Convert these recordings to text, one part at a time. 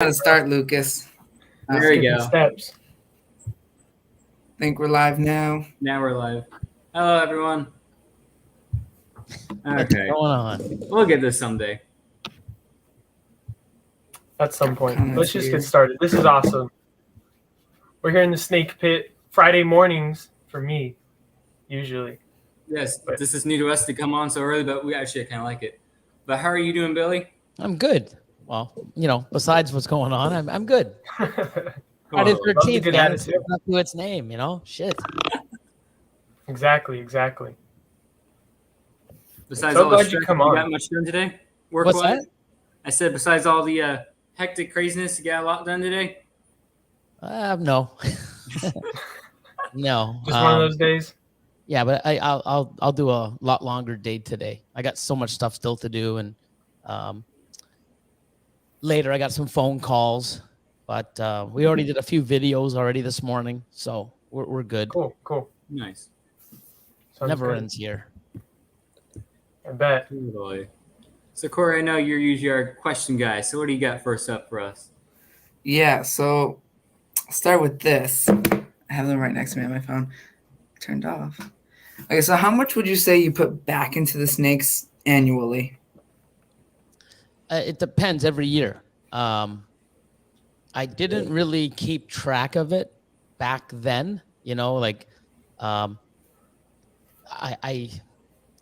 To start, Lucas. There we go. Steps. Think we're live now. Now we're live. Hello, everyone. What's Okay, going on? we'll get this someday. At some point. Comments Let's just here. get started. This is awesome. We're here in the Snake Pit Friday mornings for me, usually. Yes, this is new to us to come on so early, but we actually kind of like it. But how are you doing, Billy? I'm good. Well, besides what's going on, I'm good. Cool. Friday Love the 13th, good man. It's attitude. living up to its name, Shit. Exactly. Besides So all the glad you stress, come you on. got much done today? What's Work-wise? that? I said besides all the hectic craziness, you got a lot done today? No. No. Just one of those days. Yeah, but I'll do a lot longer day today. I got so much stuff still to do, and later I got some phone calls, but we already did a few videos already this morning, so we're good. Cool. Nice. Sounds Never good. ends here. I bet. Totally. So, Corey, I know you're usually our question guy, so what do you got first up for us? Yeah, so I'll start with this. I have them right next to me on my phone. Turned off. Okay, so how much would you say you put back into the snakes annually? It depends every year. I didn't really keep track of it back then,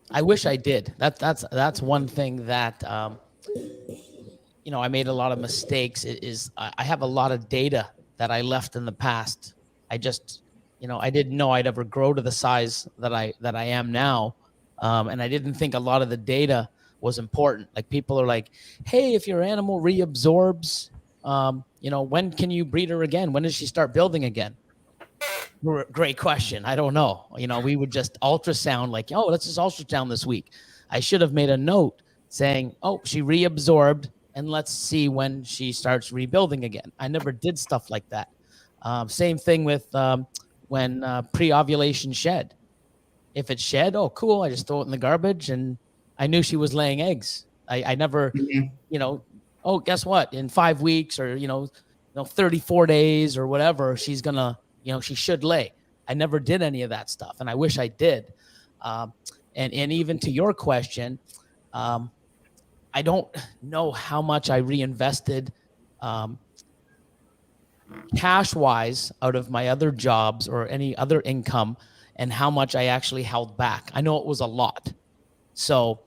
I wish I did. That's one thing that I made a lot of mistakes. I have a lot of data that I left in the past. I just I didn't know I'd ever grow to the size that I am now, and I didn't think a lot of the data was important. Like, people are like, hey, if your animal reabsorbs, when can you breed her again? When does she start building again? Great question. I don't know. We would just ultrasound, like, oh, let's just ultrasound this week. I should have made a note saying, oh, she reabsorbed, and let's see when she starts rebuilding again. I never did stuff like that. Same thing with when pre-ovulation shed. If it shed, oh, cool, I just throw it in the garbage, and I knew she was laying eggs. I never, oh, guess what? In 5 weeks or, 34 days or whatever, she's going to, she should lay. I never did any of that stuff, and I wish I did. And even to your question, I don't know how much I reinvested cash-wise out of my other jobs or any other income, and how much I actually held back. I know it was a lot. So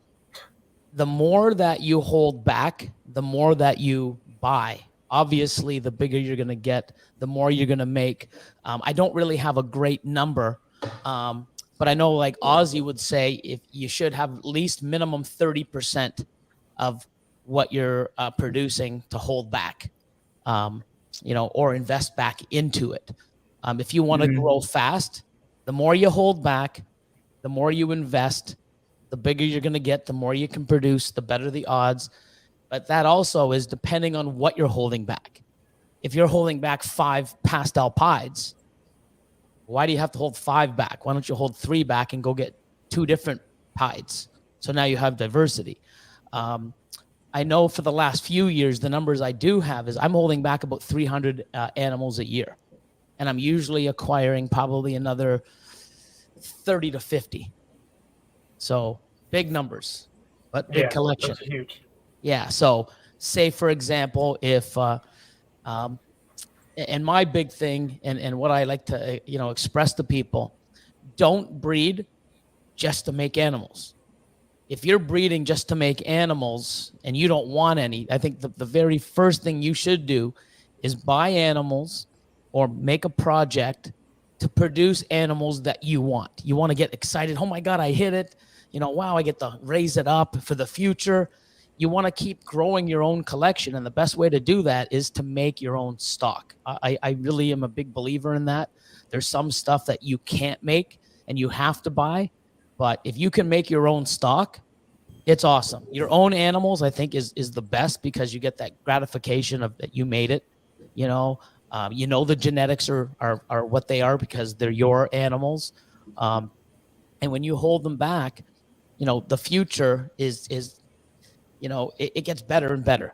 the more that you hold back, the more that you buy. Obviously, the bigger you're going to get, the more you're going to make. I don't really have a great number, but I know, like Ozzy would say, if you should have at least minimum 30% of what you're producing to hold back, or invest back into it. If you want to grow fast, the more you hold back, the more you invest, the bigger you're going to get, the more you can produce, the better the odds. But that also is depending on what you're holding back. If you're holding back 5 pastel pieds, why do you have to hold 5 back? Why don't you hold 3 back and go get 2 different pieds? So now you have diversity. I know for the last few years, the numbers I do have is I'm holding back about 300 animals a year. And I'm usually acquiring probably another 30 to 50. So big numbers, but big collection. That's huge. Yeah. So say, for example, if, and my big thing and what I like to, express to people, don't breed just to make animals. If you're breeding just to make animals and you don't want any, I think the very first thing you should do is buy animals or make a project to produce animals that you want. You want to get excited. Oh my God, I hit it. Wow, I get to raise it up for the future. You want to keep growing your own collection. And the best way to do that is to make your own stock. I really am a big believer in that. There's some stuff that you can't make and you have to buy. But if you can make your own stock, it's awesome. Your own animals, I think, is the best because you get that gratification of that you made it. The genetics are what they are because they're your animals. And when you hold them back, the future is it gets better and better.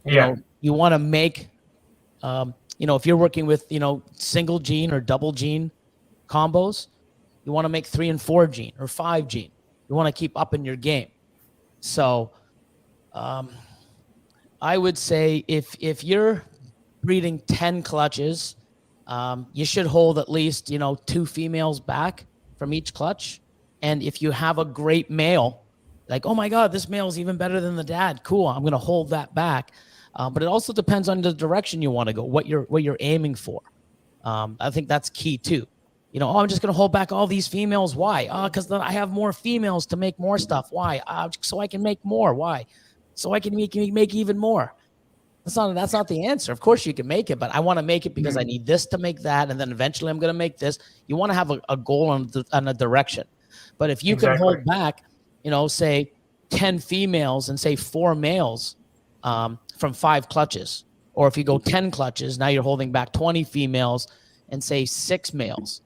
Yeah. you want to make, if you're working with, single gene or double gene combos, you want to make 3 and 4 gene or 5 gene. You want to keep up in your game. So I would say if you're breeding 10 clutches, you should hold at least, 2 females back from each clutch. And if you have a great male, like, oh my God, this male is even better than the dad. Cool. I'm going to hold that back. But it also depends on the direction you want to go, what you're aiming for. I think that's key too. I'm just going to hold back all these females. Why? Because then I have more females to make more stuff. Why? So I can make more. Why? So I can make even more. That's not the answer. Of course you can make it, but I want to make it because I need this to make that, and then eventually I'm going to make this. You want to have a goal on a direction. But if you can hold back, say 10 females and say 4 males from 5 clutches, or if you go 10 clutches, now you're holding back 20 females and say 6 males.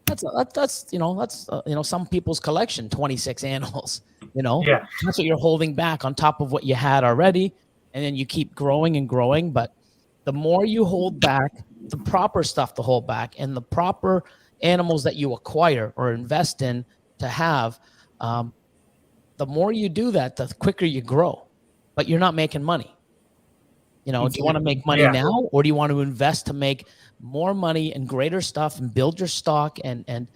That's some people's collection, 26 animals. Yeah. That's what you're holding back on top of what you had already. And then you keep growing and growing. But the more you hold back, the proper stuff to hold back, and the proper animals that you acquire or invest in to have, the more you do that, the quicker you grow. But you're not making money. Do you want to make money now, or do you want to invest to make more money and greater stuff and build your stock and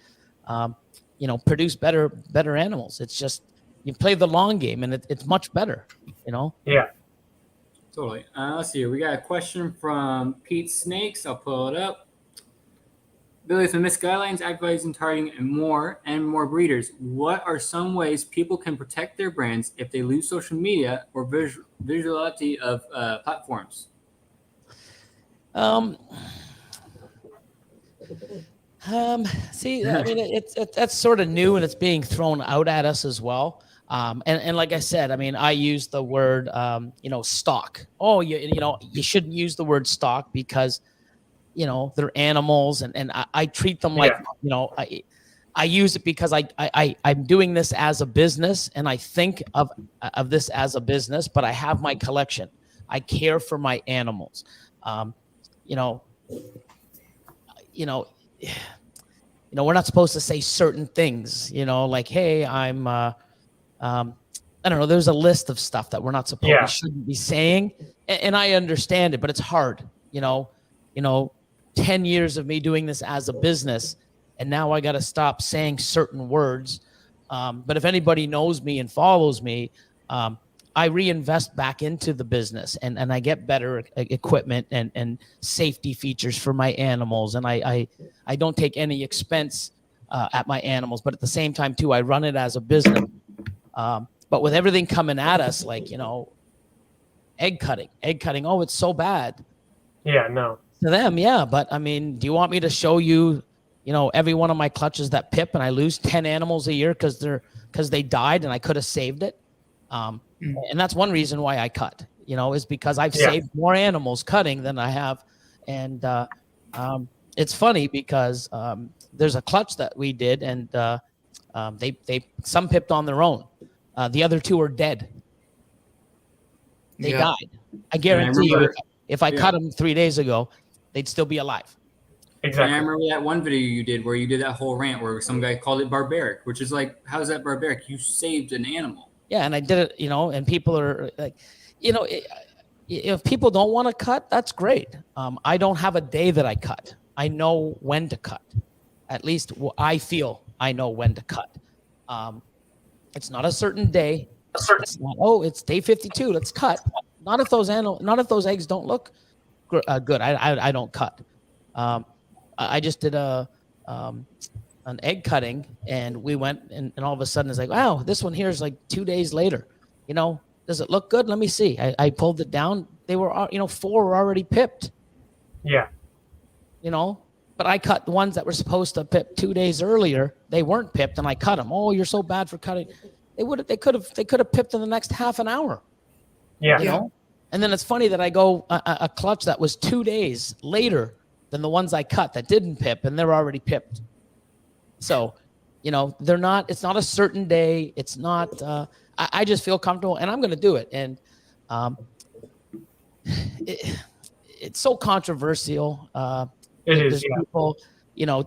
produce better animals? It's just you play the long game, and it's much better. Yeah. Totally. Let's see. We got a question from Pete Snakes. I'll pull it up. Billy, from Miss Guidelines, advertising, targeting, and more breeders, what are some ways people can protect their brands if they lose social media or visuality of platforms? See, I mean, that's sort of new, and it's being thrown out at us as well. And like I said, I mean, I use the word, stock. Oh, you shouldn't use the word stock because, they're animals, and I treat them like, I use it because I'm doing this as a business, and I think of this as a business, but I have my collection. I care for my animals. We're not supposed to say certain things, like, hey, I'm, I don't know. There's a list of stuff that we're not supposed we shouldn't be saying. And I understand it, but it's hard, 10 years of me doing this as a business. And now I got to stop saying certain words. But if anybody knows me and follows me, I reinvest back into the business and I get better equipment and safety features for my animals. And I don't take any expense at my animals, but at the same time too, I run it as a business. But with everything coming at us, like, egg cutting. Oh, it's so bad. Yeah, no. To them, yeah. But I mean, do you want me to show you, every one of my clutches that pip and I lose 10 animals a year because they died and I could have saved it? And that's one reason why I cut, is because I've saved more animals cutting than I have. And it's funny because there's a clutch that we did, and some pipped on their own. The other 2 are dead. They died. I guarantee you, if I cut them 3 days ago, they'd still be alive. Exactly. And I remember that one video you did where you did that whole rant where some guy called it barbaric, which is like, how is that barbaric? You saved an animal. Yeah, and I did it, and people are like, if people don't want to cut, that's great. I don't have a day that I cut. I know when to cut. At least I feel I know when to cut. It's not a certain day. It's not, it's day 52. Let's cut. Not if those eggs don't look good. I don't cut. I just did an egg cutting, and we went, and all of a sudden it's like, wow, this one here is like 2 days later. Does it look good? Let me see. I pulled it down. They were, 4 were already pipped. Yeah. But I cut the ones that were supposed to pip 2 days earlier. They weren't pipped, and I cut them. Oh, you're so bad for cutting. They could have pipped in the next half an hour. Yeah. And then it's funny that I go a clutch that was 2 days later than the ones I cut that didn't pip, and they're already pipped. So, they're not. It's not a certain day. It's not. I just feel comfortable, and I'm going to do it. And it's so controversial. There's people,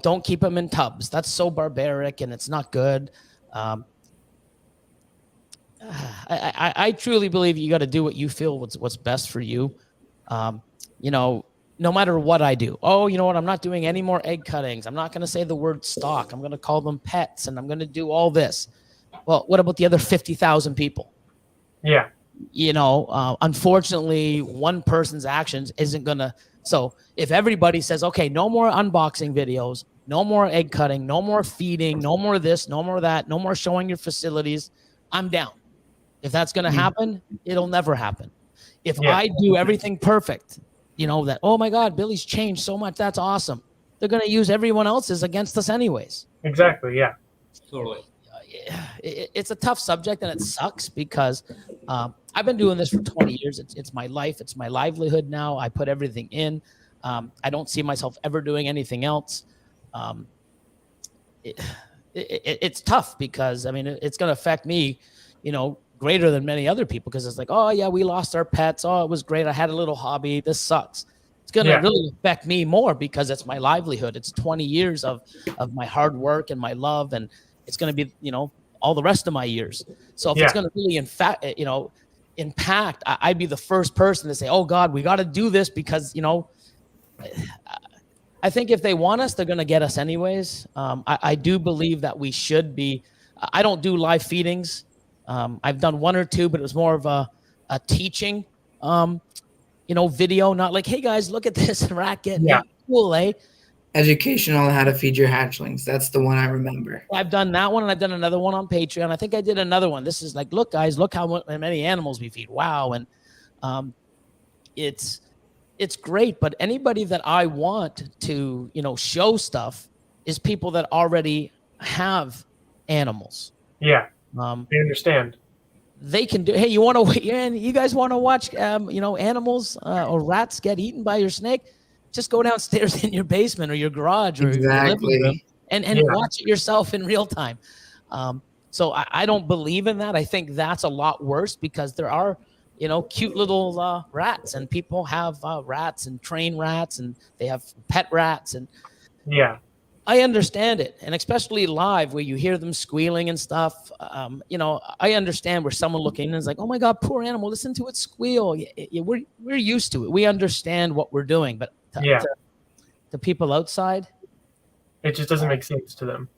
don't keep them in tubs. That's so barbaric and it's not good. I truly believe you got to do what you feel what's best for you. No matter what I do. Oh, you know what? I'm not doing any more egg cuttings. I'm not going to say the word stock. I'm going to call them pets, and I'm going to do all this. Well, what about the other 50,000 people? Yeah. Unfortunately, one person's actions isn't going to. So if everybody says, okay, no more unboxing videos, no more egg cutting, no more feeding, no more this, no more that, no more showing your facilities, I'm down. If that's going to happen, it'll never happen. If I do everything perfect, that, oh my God, Billy's changed so much. That's awesome. They're going to use everyone else's against us anyways. Exactly. Yeah. Totally. It's a tough subject and it sucks because I've been doing this for 20 years. It's my life. It's my livelihood now. I put everything in. I don't see myself ever doing anything else. It's tough because, it's going to affect me, greater than many other people because it's like, oh yeah, we lost our pets. Oh, it was great. I had a little hobby. This sucks. It's going to really affect me more because it's my livelihood. It's 20 years of my hard work and my love. And it's going to be, all the rest of my years. So if it's going to really, impact, I'd be the first person to say, oh God, we got to do this because, I think if they want us, they're going to get us anyways. I do believe that we should be, I don't do live feedings. I've done one or two, but it was more of a teaching, video, not like, hey guys, look at this rat getting cool, eh? Educational on how to feed your hatchlings. That's the one I remember. I've done that one, and I've done another one on Patreon. I think I did another one. This is like, look guys, look how many animals we feed. Wow. And it's great, but anybody that I want to, show stuff is people that already have animals. Yeah. I understand. They can do. Hey, you guys want to watch, animals or rats get eaten by your snake? Just go downstairs in your basement or your garage or your living room and watch it yourself in real time. So I don't believe in that. I think that's a lot worse because there are, cute little rats, and people have rats and train rats, and they have pet rats, and I understand it, and especially live where you hear them squealing and stuff. I understand where someone looking and is like, "Oh my God, poor animal! Listen to it squeal." We're used to it. We understand what we're doing, but to people outside, it just doesn't make sense to them.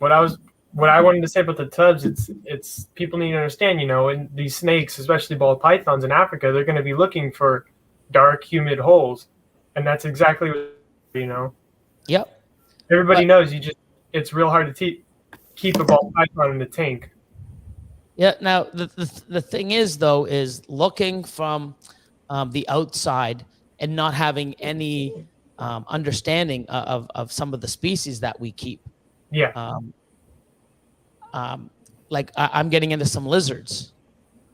What I wanted to say about the tubs, it's people need to understand. And these snakes, especially ball pythons in Africa, they're going to be looking for dark, humid holes, and that's exactly what. Yep. Everybody knows it's real hard to keep a ball python in the tank. Yeah. Now the thing is though, is looking from the outside and not having any understanding of some of the species that we keep. Yeah. Like I'm getting into some lizards,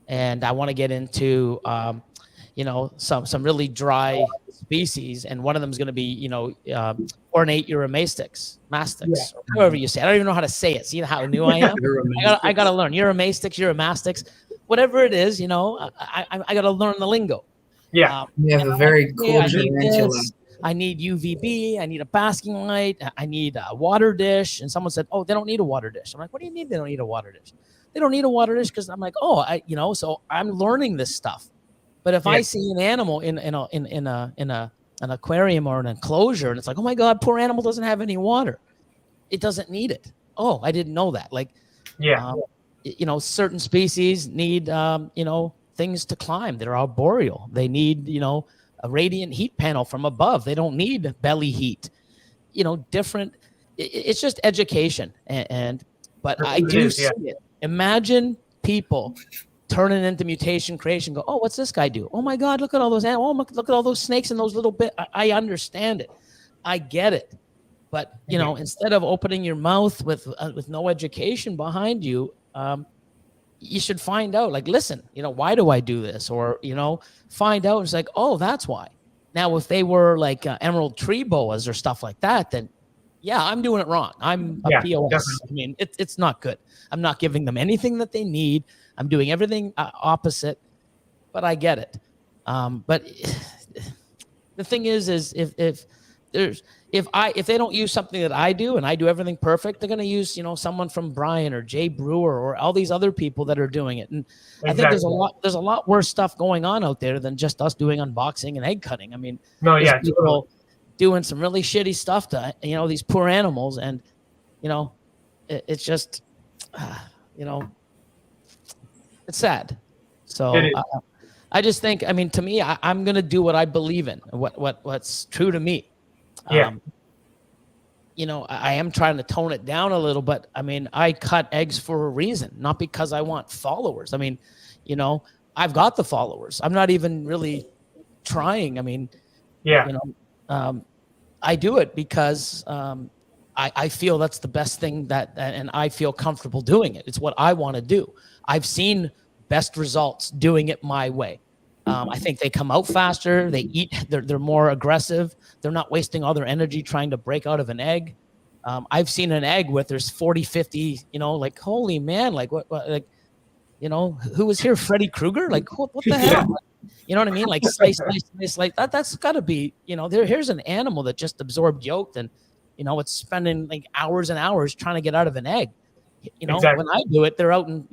and I want to get into some really dry species, and one of them is going to be ornate mastics, or however you say it. I don't even know how to say it. See how new I am? I got to learn mastics, whatever it is. I got to learn the lingo. Yeah, you have a very cool tarantula. I need UVB. I need a basking light. I need a water dish. And someone said, "Oh, they don't need a water dish." I'm like, "What do you mean they don't need a water dish?" They don't need a water dish because I'm like, "Oh, so I'm learning this stuff." But if I see an animal in an aquarium or an enclosure, and it's like, oh my God, poor animal doesn't have any water. It doesn't need it. Oh, I didn't know that. Like, certain species need, things to climb. They're arboreal. They need, a radiant heat panel from above. They don't need belly heat. Different. It's just education. But I do see it. Imagine people turning into Mutation Creation, go, oh, what's this guy do? Oh my God, look at all those animals. Oh, look at all those snakes and those little bit. I understand it. I get it. But, instead of opening your mouth with no education behind you, you should find out, like, listen, why do I do this? Or, find out. It's like, oh, that's why. Now, if they were like emerald tree boas or stuff like that, then yeah, I'm doing it wrong. I'm a POS. Definitely. It's not good. I'm not giving them anything that they need. I'm doing everything opposite. but I get it. But the thing is if they don't use something that I do and I do everything perfect, they're going to use, someone from Brian or Jay Brewer or all these other people that are doing it. And exactly. I think there's a lot worse stuff going on out there than just us doing unboxing and egg cutting. I mean, people doing some really shitty stuff to, these poor animals. And, it's just, it's sad. So I just think, to me, I'm going to do what I believe in, what's true to me. Yeah. I am trying to tone it down a little, but I cut eggs for a reason, not because I want followers. I've got the followers. I'm not even really trying. I do it because I feel that's the best thing and I feel comfortable doing it. It's what I want to do. I've seen best results doing it my way. I think they come out faster. They eat. They're more aggressive. They're not wasting all their energy trying to break out of an egg. I've seen an egg with there's 40, 50, like, holy man, like what who was here? Freddy Krueger? Like what the hell? You know what I mean? Like slice, like that. That's got to be, here's an animal that just absorbed yolk and, it's spending like hours and hours trying to get out of an egg. Exactly. When I do it, they're out and,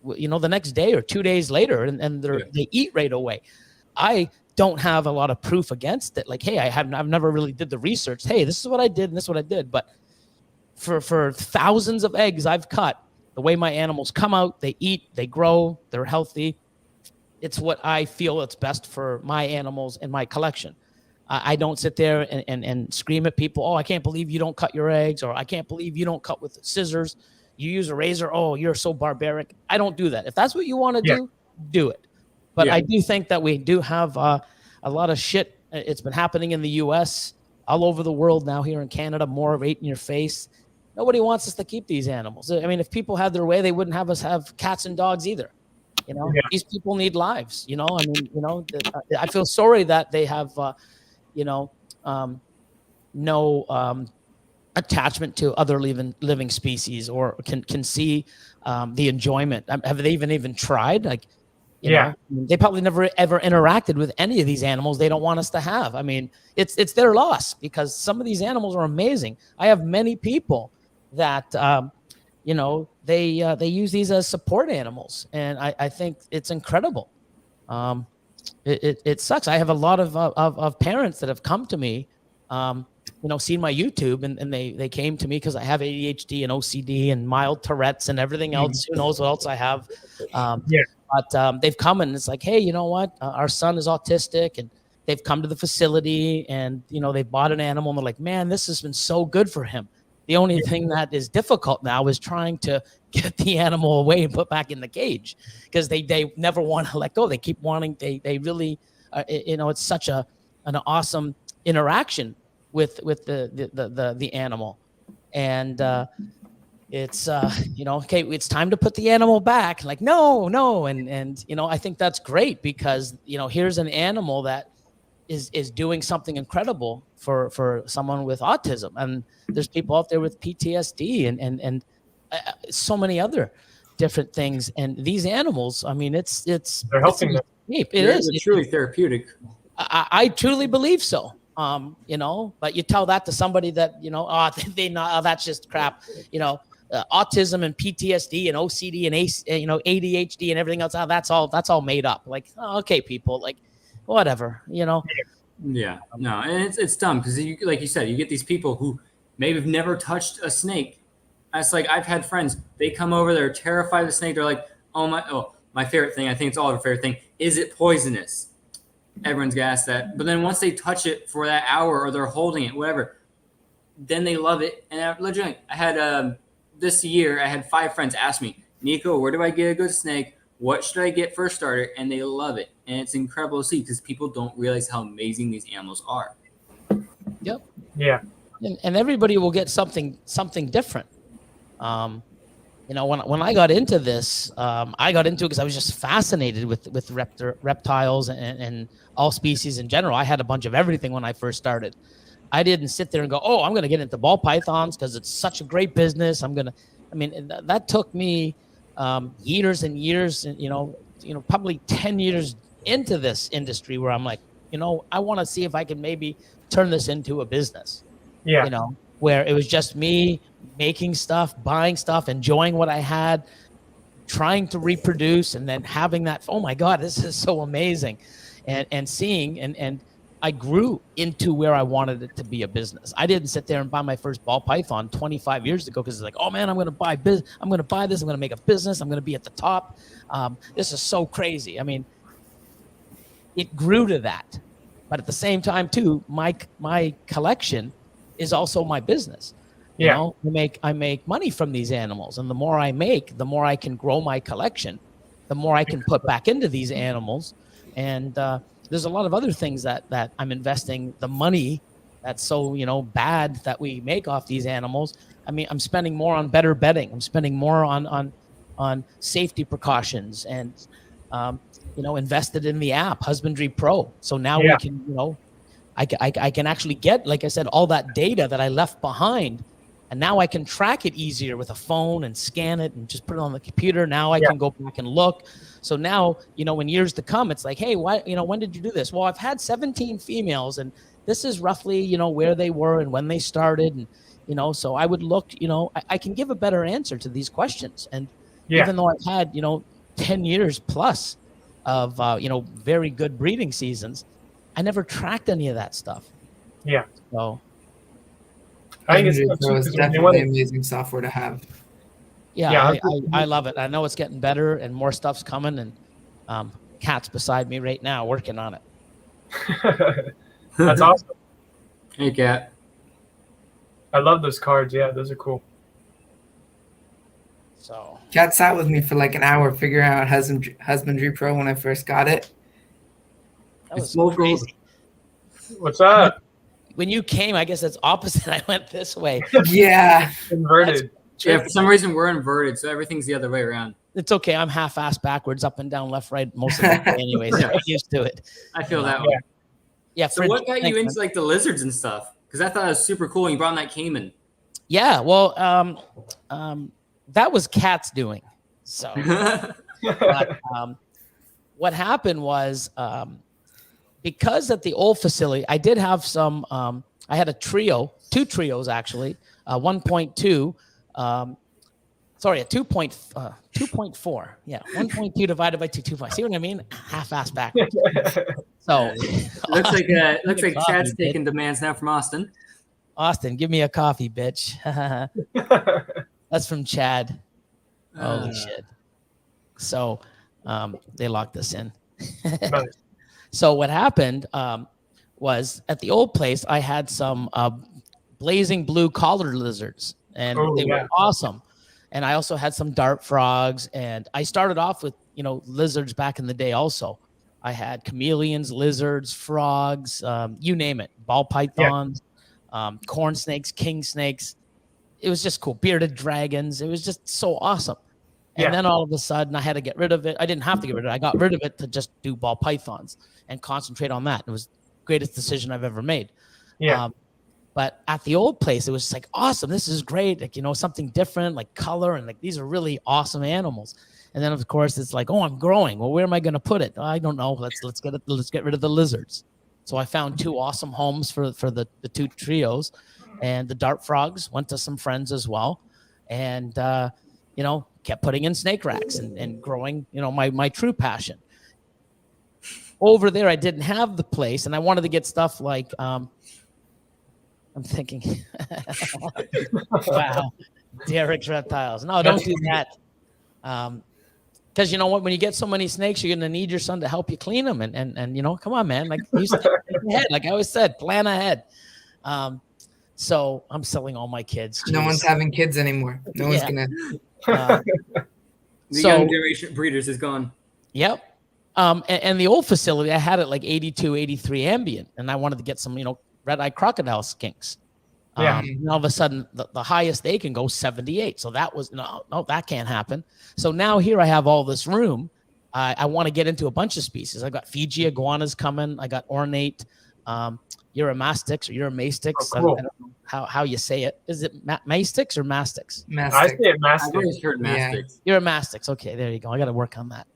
the next day or 2 days later and they eat right away. I don't have a lot of proof against it. Like, hey, I've never really did the research. Hey, this is what I did and this is what I did. But for thousands of eggs I've cut, the way my animals come out, they eat, they grow, they're healthy. It's what I feel it's best for my animals and my collection. I don't sit there and scream at people, oh, I can't believe you don't cut your eggs, or I can't believe you don't cut with scissors. You use a razor. Oh, you're so barbaric. I don't do that. If that's what you want to do it. But I do think that we do have a lot of shit. It's been happening in the U.S., all over the world now, here in Canada, more of 8 in your face. Nobody wants us to keep these animals. If people had their way, they wouldn't have us have cats and dogs either. These people need lives. I feel sorry that they have, no attachment to other living species, or can see the enjoyment. Have they even tried? Like, they probably never ever interacted with any of these animals they don't want us to have. It's their loss, because some of these animals are amazing. I have many people that they use these as support animals, and I think it's incredible. It sucks. I have a lot of parents that have come to me, seen my YouTube, and they came to me because I have ADHD and OCD and mild Tourette's and everything else. Who knows what else I have? But they've come and it's like, hey, you know what? Our son is autistic, and they've come to the facility and, they bought an animal and they're like, man, this has been so good for him. The only thing that is difficult now is trying to get the animal away and put back in the cage, because they never want to let go. They keep wanting, they really, it's such an awesome interaction with the animal. And it's okay, it's time to put the animal back. Like, no. And I think that's great, because, here's an animal that is doing something incredible for someone with autism. And there's people out there with PTSD and so many other different things. And these animals, they're helping them. It's truly therapeutic. I truly believe so. But you tell that to somebody that, that's just crap, autism and PTSD and OCD and ADHD and everything else. That's all made up. Like, okay, people, like, whatever, Yeah, no, and it's dumb, because like you said, you get these people who maybe have never touched a snake. It's like, I've had friends, they come over, they're terrified of the snake. They're like, my favorite thing, I think it's all our favorite thing, is it poisonous? Everyone's gonna ask that. But then once they touch it for that hour, or they're holding it, whatever, then they love it. And I had this year, I had 5 friends ask me, Nico, where do I get a good snake? What should I get for a starter? And they love it. And it's incredible to see, because people don't realize how amazing these animals are. Yep. Yeah. And everybody will get something different. When I got into this, I got into it because I was just fascinated with reptiles and all species in general. I had a bunch of everything when I first started. I didn't sit there and go, oh, I'm going to get into ball pythons because it's such a great business. That took me years and years, and probably 10 years into this industry where I'm like, I want to see if I can maybe turn this into a business. Yeah. Where it was just me making stuff, buying stuff, enjoying what I had, trying to reproduce, and then having that, oh my God, this is so amazing. And seeing, and I grew into where I wanted it to be a business. I didn't sit there and buy my first ball python 25 years ago because it's like, oh man, I'm going to buy this. I'm going to make a business. I'm going to be at the top. This is so crazy. I mean, it grew to that. But at the same time too, my collection is also my business. I make money from these animals, and the more I make, the more I can grow my collection, the more I can put back into these animals. And there's a lot of other things that I'm investing the money that's so bad that we make off these animals. I mean, I'm spending more on better bedding. I'm spending more on safety precautions, and invested in the app Husbandry Pro. So now we can I can actually get, like I said, all that data that I left behind. And now I can track it easier with a phone and scan it and just put it on the computer. Now I can go back and look. So now, in years to come, it's like, hey, why, when did you do this? Well, I've had 17 females, and this is roughly, where they were and when they started. And, so I would look, I can give a better answer to these questions. And even though I've had, 10 years plus of, very good breeding seasons, I never tracked any of that stuff. Yeah. So I think it's definitely amazing software to have. Yeah, I love it. I know it's getting better and more stuff's coming, and Kat's beside me right now working on it. That's awesome. Hey, Kat. I love those cards. Yeah, those are cool. So Kat sat with me for like an hour figuring out Husbandry Pro when I first got it. That was so crazy. What's up? When you came, I guess it's opposite. I went this way. Yeah. Inverted. Yeah, for some reason we're inverted, so everything's the other way around. It's okay. I'm half-assed backwards, up and down, left, right, most of the day anyways. I'm used to it. I feel that way. Yeah. So what got you into like the lizards and stuff? Because I thought it was super cool. You brought in that caiman. Yeah. Well, that was Kat's doing. So but, what happened was because at the old facility, I did have some, I had a trio, 2 trios actually, 1.2, sorry, a 2.4. Yeah, 1.2 divided by 2.5. See what I mean? Half-assed backwards. So looks like Chad's taking demands now from Austin. Austin, give me a coffee, bitch. That's from Chad. Holy shit. So they locked us in. So what happened was at the old place, I had some blazing blue collared lizards, and they were awesome. And I also had some dart frogs, and I started off with, lizards back in the day also. I had chameleons, lizards, frogs, you name it, ball pythons, corn snakes, king snakes. It was just cool. Bearded dragons. It was just so awesome. And then all of a sudden I had to get rid of it. I didn't have to get rid of it. I got rid of it to just do ball pythons and concentrate on that. It was the greatest decision I've ever made. Yeah. But at the old place, it was like, awesome. This is great. Like, something different, like color. And like, these are really awesome animals. And then of course it's like, oh, I'm growing. Well, where am I going to put it? I don't know. Let's get rid of the lizards. So I found 2 awesome homes for the 2 trios, and the dart frogs went to some friends as well. And, kept putting in snake racks and growing, my true passion. Over there, I didn't have the place, and I wanted to get stuff like, I'm thinking, wow, Derek's reptiles. No, don't do that. Because you know what, when you get so many snakes, you're going to need your son to help you clean them. And come on, man. Like, you think ahead. Like I always said, plan ahead. So I'm selling all my kids. No one's having kids anymore. No one's going to. The young generation breeders is gone. Yep. And the old facility, I had it like 82, 83 ambient, and I wanted to get some, red-eyed crocodile skinks. And all of a sudden, the highest they can go 78. So that was no, that can't happen. So now here I have all this room. I want to get into a bunch of species. I got Fiji iguanas coming. I got ornate Euromastix or Euromastix. Oh, cool. I don't know how you say it. Is it Mastix or Mastix? Mastix. I say it I've Mastix. always heard Mastix. Euromastix. Okay, there you go. I got to work on that.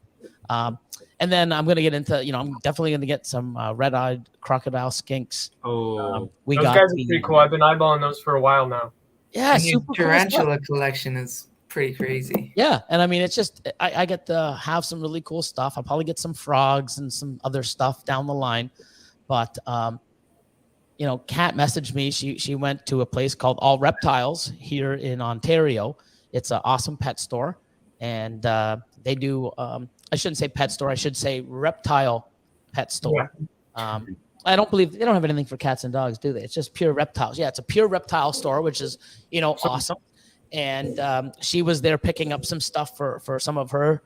And then I'm going to get into, I'm definitely going to get some red-eyed crocodile skinks. Oh, We Those got guys are pretty cool. I've been eyeballing those for a while now. Yeah, And your super cool stuff. tarantula collection is pretty crazy. Yeah, and I mean, it's just I get to have some really cool stuff. I'll probably get some frogs and some other stuff down the line. But Kat messaged me. She went to a place called All Reptiles here in Ontario. It's an awesome pet store, and they do. I shouldn't say pet store. I should say reptile pet store. Yeah. I don't believe they don't have anything for cats and dogs, do they? It's just pure reptiles. Yeah, it's a pure reptile store, which is awesome. And she was there picking up some stuff for some of her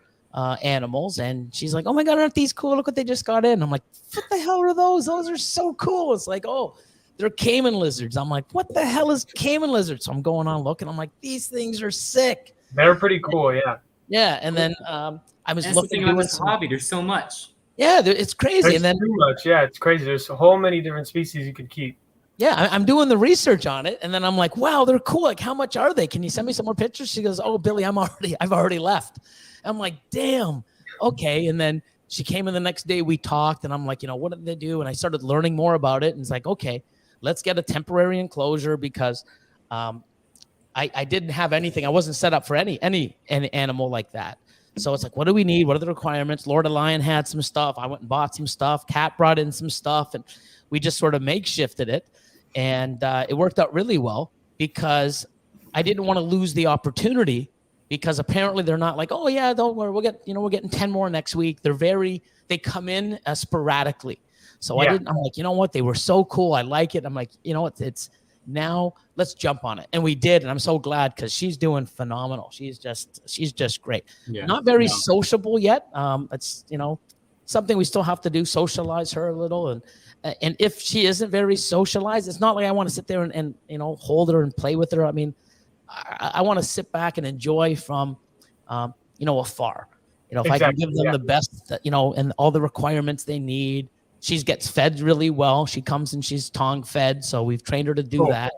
animals, and she's like, "Oh my God, aren't these cool? Look what they just got in." I'm like, "What the hell are those? Those are so cool." It's like, "Oh, they're caiman lizards." I'm like, "What the hell is caiman lizards?" So I'm going on looking. I'm like, "These things are sick." They're pretty cool, yeah. Yeah, and then I was looking about this hobby. There's so much. Yeah, it's crazy. There's and then too much. Yeah, it's crazy. There's a whole many different species you could keep. Yeah, I'm doing the research on it, and then I'm like, "Wow, they're cool. Like, how much are they? Can you send me some more pictures?" She goes, "Oh, Billy, I've already left." I'm like, "Damn, okay." And then she came in the next day. We talked, and I'm like, "What did they do?" And I started learning more about it, and it's like, "Okay, let's get a temporary enclosure because I didn't have anything. I wasn't set up for any animal like that." So it's like, what do we need? What are the requirements? Lord of Lion had some stuff. I went and bought some stuff. Kat brought in some stuff, and we just sort of makeshifted it. And it worked out really well because I didn't want to lose the opportunity, because apparently they're not like, "Oh yeah, don't worry, we're getting 10 more next week." They come in sporadically. So I'm like, you know what? They were so cool. I like it. I'm like, it's now let's jump on it. And we did. And I'm so glad because she's doing phenomenal. She's just great. Yeah. Not very sociable yet. It's, something we still have to do, socialize her a little. And if she isn't very socialized, it's not like I want to sit there and hold her and play with her. I mean, I want to sit back and enjoy from, afar. If I can give them the best, and all the requirements they need. She gets fed really well. She comes and she's tongue fed, so we've trained her to do that.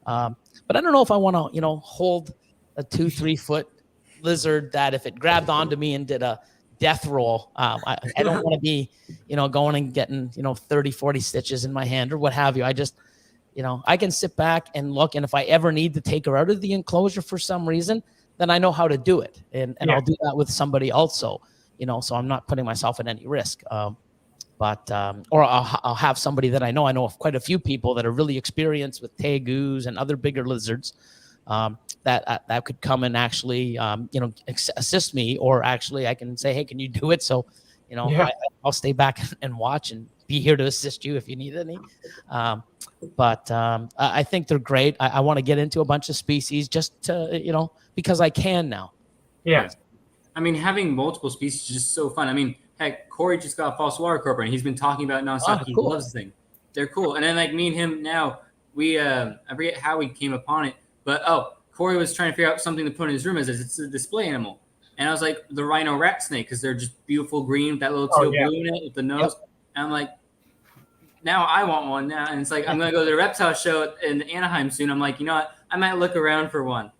But I don't know if I want to, hold a 2-3 foot lizard that if it grabbed onto me and did a death roll, I don't want to be, going and getting, 30, 40 stitches in my hand or what have you. I just, I can sit back and look, and if I ever need to take her out of the enclosure for some reason, then I know how to do it, and I'll do that with somebody also, so I'm not putting myself at any risk. Or I'll have somebody that I know of quite a few people that are really experienced with tegus and other bigger lizards that could come and actually, assist me, or actually I can say, "Hey, can you do it?" So, I'll stay back and watch and be here to assist you if you need any. But I think they're great. I want to get into a bunch of species just to, because I can now. Yeah. I mean, having multiple species is just so fun. I mean, heck, Corey just got a false water corporate, and he's been talking about it nonstop. He loves this thing. They're cool. And then, like, me and him now, we I forget how we came upon it, but Corey was trying to figure out something to put in his room as it's a display animal. And I was like, the rhino rat snake, because they're just beautiful green with that little teal blue in it with the nose. Yep. And I'm like, now I want one now. And it's like, I'm going to go to the reptile show in Anaheim soon. I'm like, you know what? I might look around for one.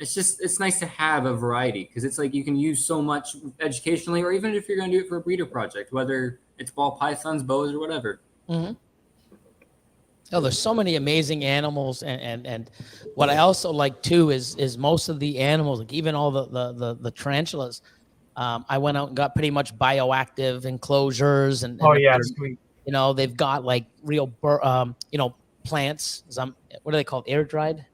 It's nice to have a variety, because it's like you can use so much educationally, or even if you're going to do it for a breeder project, whether it's ball pythons, boas, or whatever. Mm-hmm. Oh, there's so many amazing animals, and what I also like too is most of the animals, like even all the tarantulas. I went out and got pretty much bioactive enclosures, and sweet. They've got like real plants. What are they called? Air dried.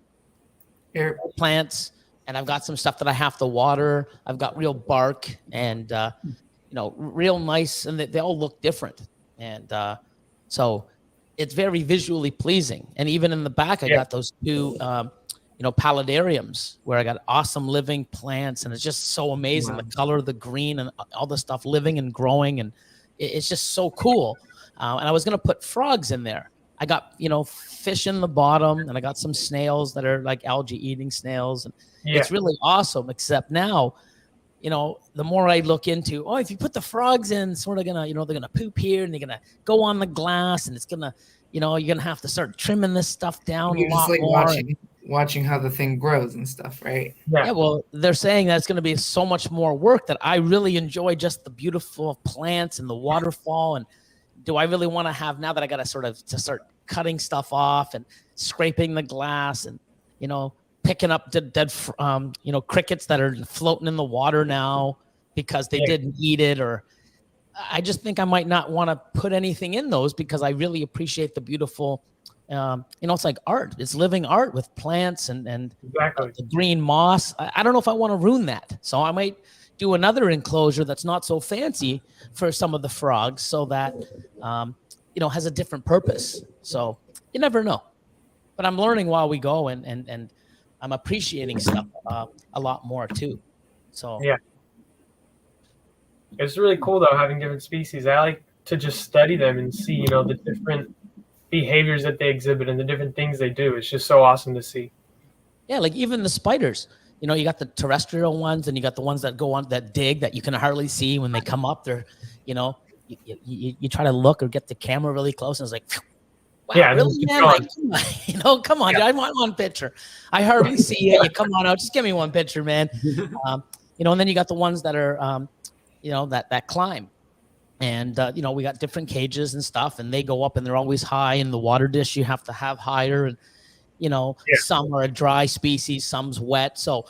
Plants, and I've got some stuff that I have to water. I've got real bark and real nice, and they all look different, and so it's very visually pleasing. And even in the back, I got those two paludariums where I got awesome living plants, and it's just so amazing. Wow. The color of the green and all the stuff living and growing, and it's just so cool. And I was going to put frogs in there. I got, fish in the bottom, and I got some snails that are like algae eating snails. And it's really awesome, except now, the more I look into, if you put the frogs in, sort of gonna, they're gonna poop here, and they're gonna go on the glass, and it's gonna, you're gonna have to start trimming this stuff down a lot more. watching how the thing grows and stuff, right? Yeah, well, they're saying that it's going to be so much more work that I really enjoy just the beautiful plants and the waterfall. And do I really want to have, now that I got to start cutting stuff off and scraping the glass and, picking up dead crickets that are floating in the water now because they didn't eat it, or I just think I might not want to put anything in those because I really appreciate the beautiful, it's like art. It's living art with plants and Exactly. the green moss. I don't know if I want to ruin that. So I might do another enclosure that's not so fancy for some of the frogs so that, has a different purpose. So you never know. But I'm learning while we go, and I'm appreciating stuff a lot more too. So yeah. It's really cool though, having different species. I like to just study them and see, the different behaviors that they exhibit and the different things they do. It's just so awesome to see. Yeah, like even the spiders. You got the terrestrial ones, and you got the ones that go on that dig that you can hardly see when they come up. They're, you try to look or get the camera really close, and it's like, wow, yeah, really, man? Like, come on, I want one picture. I hardly see you. You come on out, just give me one picture, man. And then you got the ones that are, that climb. And, we got different cages and stuff, and they go up and they're always high. And the water dish you have to have higher. And, some are a dry species, some's wet. So,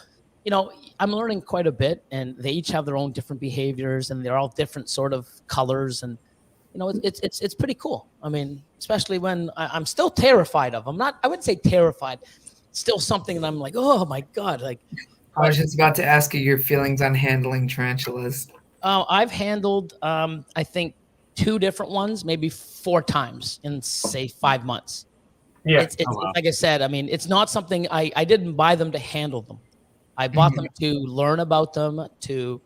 I'm learning quite a bit, and they each have their own different behaviors, and they're all different sort of colors. And, it's pretty cool. I mean, especially when I'm still terrified of them. I wouldn't say terrified. Still something that I'm like, oh my God. Like, I was just about to ask you your feelings on handling tarantulas. I've handled, I think, 2 different ones, maybe 4 times in, say, 5 months. Yeah. It's like I said, I mean, it's not something I didn't buy them to handle them. I bought them to learn about them, to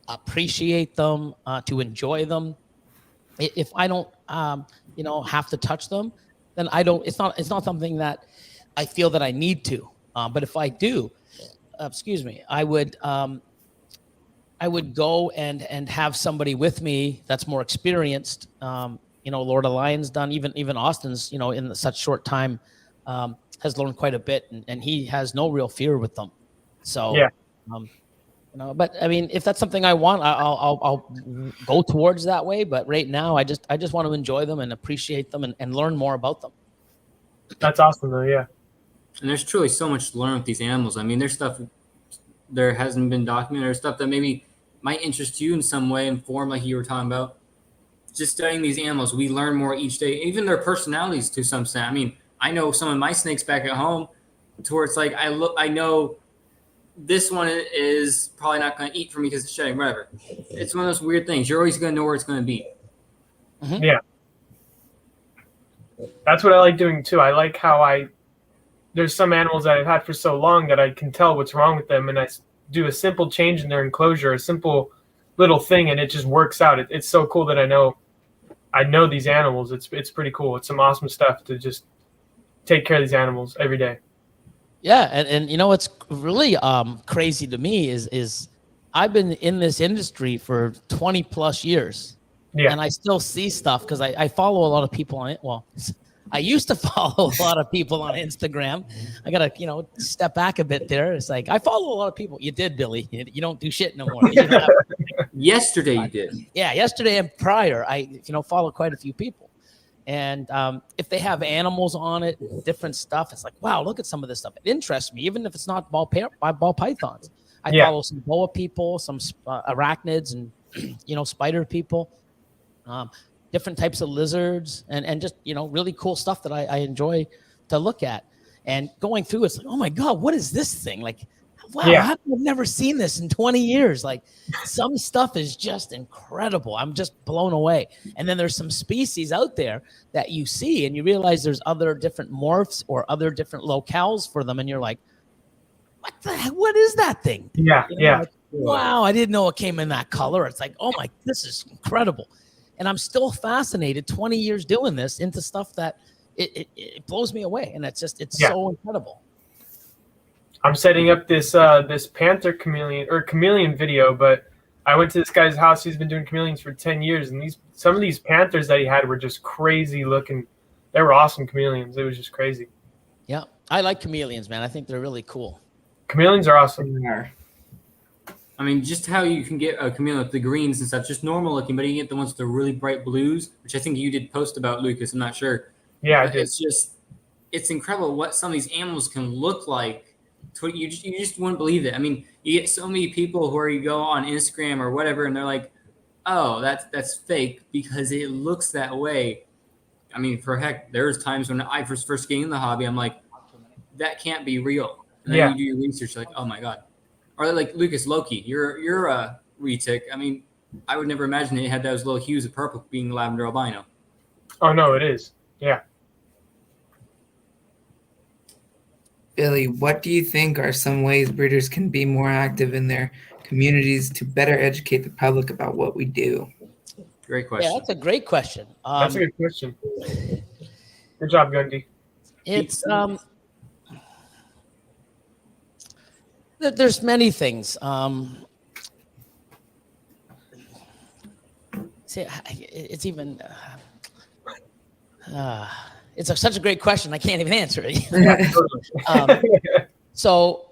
appreciate them, to enjoy them. If I don't, have to touch them, then I don't. It's not something that I feel that I need to. But if I do, I would go and have somebody with me that's more experienced. Lord of Lion's done, even Austin's, in such short time, has learned quite a bit, and he has no real fear with them. So, yeah. But I mean, if that's something I want, I'll go towards that way. But right now, I just want to enjoy them and appreciate them and learn more about them. That's awesome, though. Yeah. And there's truly so much to learn with these animals. I mean, there's stuff there hasn't been documented, or stuff that maybe might interest you in some way, inform, like you were talking about. Just studying these animals, we learn more each day, even their personalities to some extent. I mean, I know some of my snakes back at home to where it's like, I know this one is probably not going to eat for me because it's shedding, whatever. It's one of those weird things. You're always going to know where it's going to be. Mm-hmm. Yeah. That's what I like doing too. I like how there's some animals that I've had for so long that I can tell what's wrong with them, and I do a simple change in their enclosure, a simple little thing, and it just works out. It's so cool that I know these animals. It's pretty cool. It's some awesome stuff to just take care of these animals every day. Yeah, and what's really crazy to me is I've been in this industry for 20 plus years. Yeah. And I still see stuff because I follow a lot of people on it. Well, I used to follow a lot of people on Instagram. I got to, step back a bit there. It's like I follow a lot of people. You did, Billy. You don't do shit no more. Yesterday you did. Yeah, yesterday and prior, I follow quite a few people. And if they have animals on it, different stuff, it's like, wow, look at some of this stuff. It interests me, even if it's not ball pythons. I follow some boa people, some arachnids, and spider people, different types of lizards, and just really cool stuff that I enjoy to look at. And going through, it's like, oh my God, what is this thing? Like, wow, I've never seen this in 20 years. Like, some stuff is just incredible. I'm just blown away. And then there's some species out there that you see and you realize there's other different morphs or other different locales for them. And you're like, what the heck? What is that thing? Yeah. Like, wow, I didn't know it came in that color. It's like, oh my, this is incredible. And I'm still fascinated 20 years doing this into stuff that it blows me away. And it's so incredible. I'm setting up this panther chameleon video, but I went to this guy's house. He's been doing chameleons for 10 years, and some of these panthers that he had were just crazy looking. They were awesome chameleons. It was just crazy. Yeah. I like chameleons, man. I think they're really cool. Chameleons are awesome. They are. I mean, just how you can get a chameleon with the greens and stuff, just normal looking, but you can get the ones with the really bright blues, which I think you did post about, Lucas. I'm not sure. Yeah, I But did. it's incredible what some of these animals can look like. You just wouldn't believe it. I mean, you get so many people where you go on Instagram or whatever, and they're like, "Oh, that's fake," because it looks that way. I mean, for heck, there's times when I first getting in the hobby, I'm like, that can't be real. And then Yeah. you do your research, like, oh my god. Or like Lucas Loki, you're a retic. I mean, I would never imagine it had those little hues of purple being lavender albino. Oh no, it is. Yeah. Billy, what do you think are some ways breeders can be more active in their communities to better educate the public about what we do? Great Yeah, question. that's a great question. That's a good question. Good job, Gundy. It's there's many things. See, it's even it's such a great question. I can't even answer it. So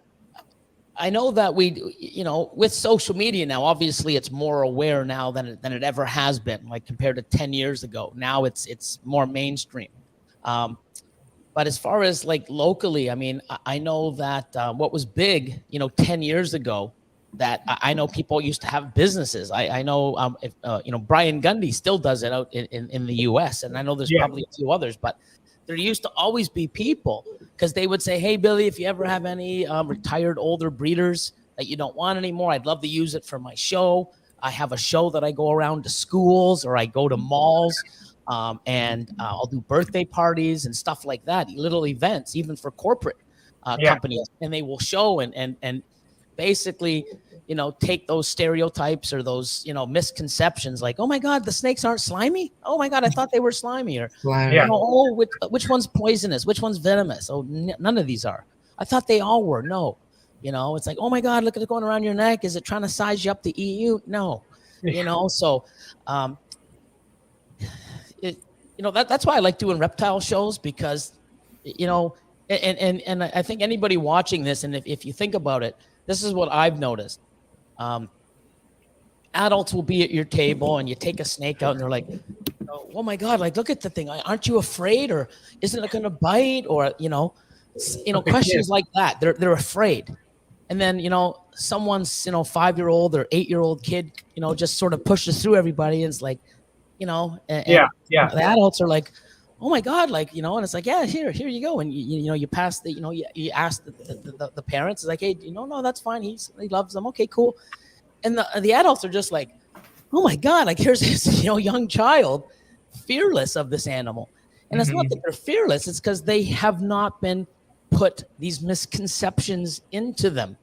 I know that with social media now, obviously it's more aware now than it ever has been, like compared to 10 years ago. Now it's more mainstream. But as far as like locally, I mean, I know that what was big, 10 years ago, that I know people used to have businesses. I know, Brian Gundy still does it out in the US. And I know there's probably a few others, but there used to always be people, because they would say, hey, Billy, if you ever have any retired older breeders that you don't want anymore, I'd love to use it for my show. I have a show that I go around to schools, or I go to malls, and I'll do birthday parties and stuff like that, little events, even for corporate companies. And they will show and basically, take those stereotypes or those, misconceptions, like, oh my God, the snakes aren't slimy. Oh my God, I thought they were slimy. Or, which one's poisonous? Which one's venomous? Oh, none of these are. I thought they all were. No, it's like, oh my God, look at it going around your neck. Is it trying to size you up to EU? No, so, that's why I like doing reptile shows, because, and I think anybody watching this, and if you think about it, this is what I've noticed. Adults will be at your table and you take a snake out and they're like, oh my God, like, look at the thing. Aren't you afraid? Or isn't it going to bite? Or, questions like that. They're afraid. And then, someone's, 5-year-old or 8-year-old kid, just sort of pushes through everybody. And it's like, the adults are like, oh my God, like, and it's like, yeah, here you go. And you pass the, you ask the parents, it's like, hey, no, that's fine. He loves them. Okay, cool. And the adults are just like, oh my God, like, here's this, young child fearless of this animal. And it's not that they're fearless. It's because they have not been put these misconceptions into them.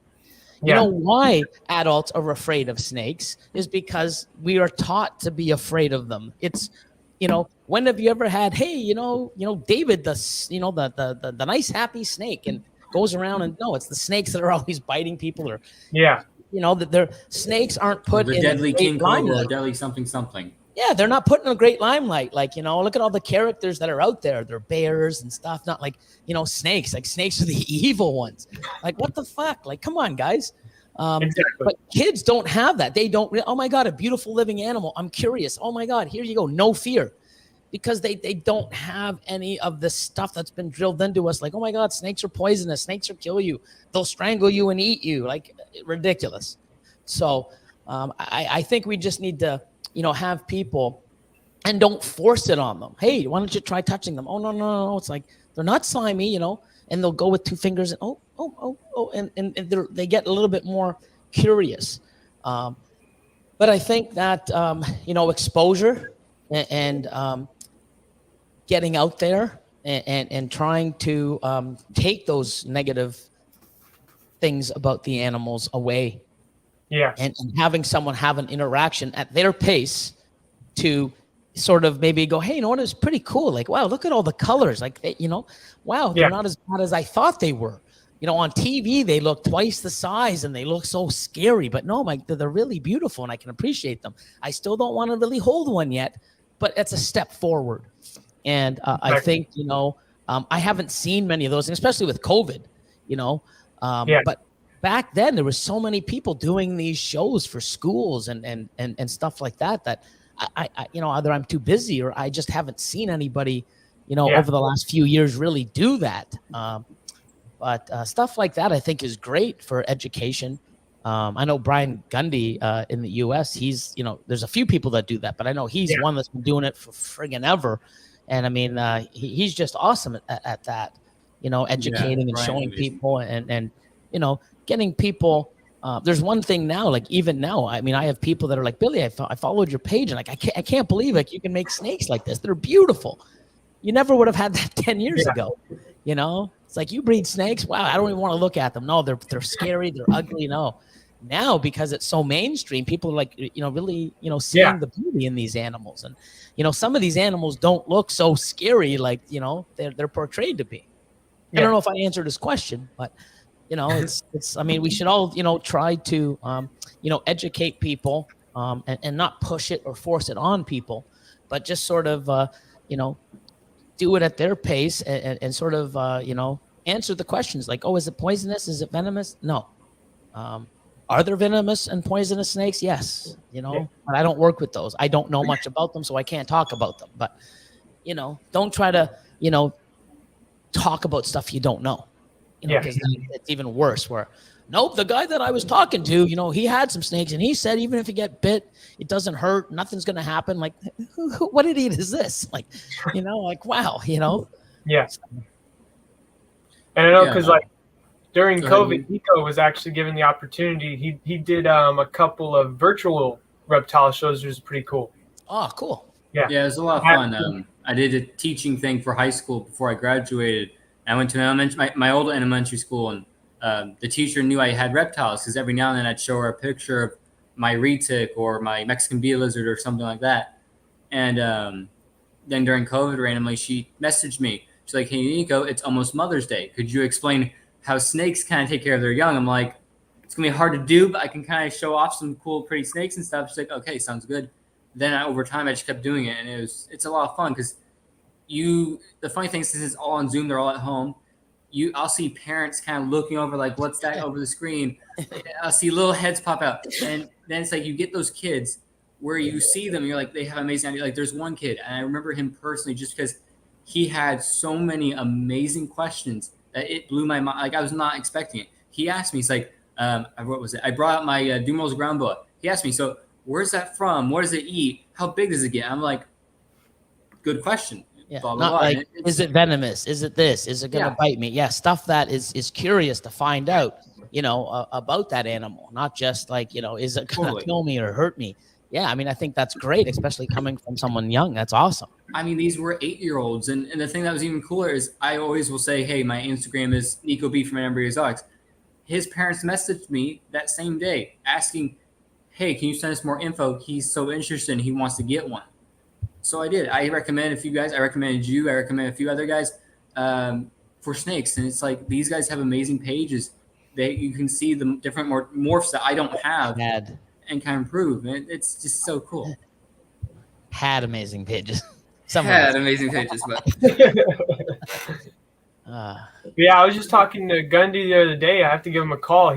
You know why adults are afraid of snakes is because we are taught to be afraid of them. It's, when have you ever had, hey, David, the nice, happy snake, and goes around, and no, it's the snakes that are always biting people, or, that their snakes aren't put the in deadly king cobra, limelight. deadly something. Yeah, they're not put in a great limelight. Like, look at all the characters that are out there. They're bears and stuff, not like, snakes. Like, snakes are the evil ones. Like, what the fuck? Like, come on, guys. Exactly. But kids don't have that. They don't. Oh my God, a beautiful living animal. I'm curious. Oh my God, here you go. No fear, because they don't have any of the stuff that's been drilled into us. Like, oh my God, snakes are poisonous. Snakes will kill you. They'll strangle you and eat you. Like, ridiculous. So I think we just need to, have people, and don't force it on them. Hey, why don't you try touching them? Oh, no. It's like, they're not slimy, and they'll go with 2 fingers and and they get a little bit more curious. But I think that, exposure and getting out there and trying to take those negative things about the animals away. And having someone have an interaction at their pace to sort of maybe go, hey, it's pretty cool. Like, wow, look at all the colors. Like, wow, they're not as bad as I thought they were. On TV, they look twice the size and they look so scary, but no, they're really beautiful and I can appreciate them. I still don't want to really hold one yet, but it's a step forward. And I think, I haven't seen many of those, and especially with COVID, you know. Yeah. But back then, there was so many people doing these shows for schools and stuff like that. That I you know, either I'm too busy or I just haven't seen anybody, you know, Yeah. over the last few years really do that. But stuff like that, I think, is great for education. I know Brian Gundy in the U.S. He's, you know, there's a few people that do that, but I know he's Yeah. one that's been doing it for friggin' ever. And I mean, he's just awesome at that, you know, educating and Brian's showing amazing. people and you know, getting people. There's one thing now, like even now, I mean, I have people that are like, Billy, I followed your page, and like, I can't believe like you can make snakes like this. They're beautiful. You never would have had that 10 years Yeah. ago. You know, it's like, you breed snakes. Wow, I don't even want to look at them. No, they're scary. They're ugly. No. Now, because it's so mainstream, people are like, you know, really, you know, seeing Yeah. the beauty in these animals. And, you know, some of these animals don't look so scary like, you know, they're portrayed to be. I Yeah. don't know if I answered his question, but, you know, it's, I mean, we should all, you know, try to, you know, educate people and not push it or force it on people, but just sort of, you know, do it at their pace and sort of, you know, answer the questions like, oh, is it poisonous? Is it venomous? No. Are there venomous and poisonous snakes? Yes. You know, Yeah. but I don't work with those. I don't know much about them, so I can't talk about them. But, you know, don't try to, you know, talk about stuff you don't know, you know, Yeah. because it's even worse where, nope, the guy that I was talking to, you know, he had some snakes and he said, even if you get bit, it doesn't hurt. Nothing's going to happen. Like, what idiot is this? Like, you know, like, wow, you know? Yeah. And I know Yeah. because like during Go ahead, COVID, Ian. Nico was actually given the opportunity. He did a couple of virtual reptile shows, which was pretty cool. Oh, cool. Yeah. Yeah, it was a lot of fun. I did a teaching thing for high school before I graduated. I went to my old elementary school, and the teacher knew I had reptiles because every now and then I'd show her a picture of my retic or my Mexican bee lizard or something like that. And then during COVID, randomly, she messaged me. She's like, hey, Nico, it's almost Mother's Day. Could you explain how snakes kind of take care of their young? I'm like, it's going to be hard to do, but I can kind of show off some cool, pretty snakes and stuff. She's like, okay, sounds good. Then over time, I just kept doing it, and it's a lot of fun because the funny thing is, since it's all on Zoom, they're all at home. I'll see parents kind of looking over like, what's that over the screen? I'll see little heads pop out, and then it's like you get those kids where you see them, and you're like, they have amazing ideas. Like there's one kid, and I remember him personally just because he had so many amazing questions that it blew my mind. Like I was not expecting it. He asked me, he's like, what was it? I brought out my Dumo's ground boa. He asked me, so where's that from? What does it eat? How big does it get? I'm like, good question. Yeah, Blah, blah, not blah. like, is it venomous? Is it this? Is it going to bite me? Yeah, stuff that is curious to find out, you know, about that animal, not just like, you know, is it going to kill me or hurt me? Yeah, I mean, I think that's great, especially coming from someone young. That's awesome. I mean, these were 8-year-olds. And the thing that was even cooler is I always will say, hey, my Instagram is Nico B from Embryo Exotics. His parents messaged me that same day asking, hey, can you send us more info? He's so interested and he wants to get one. So I did. I recommended a few guys. I recommended you. I recommended a few other guys for snakes. And it's like these guys have amazing pages. You can see the different morphs that I don't have and kind of improve. It's just so cool. Had amazing pages. Had amazing pages, but yeah, I was just talking to Gundy the other day. I have to give him a call.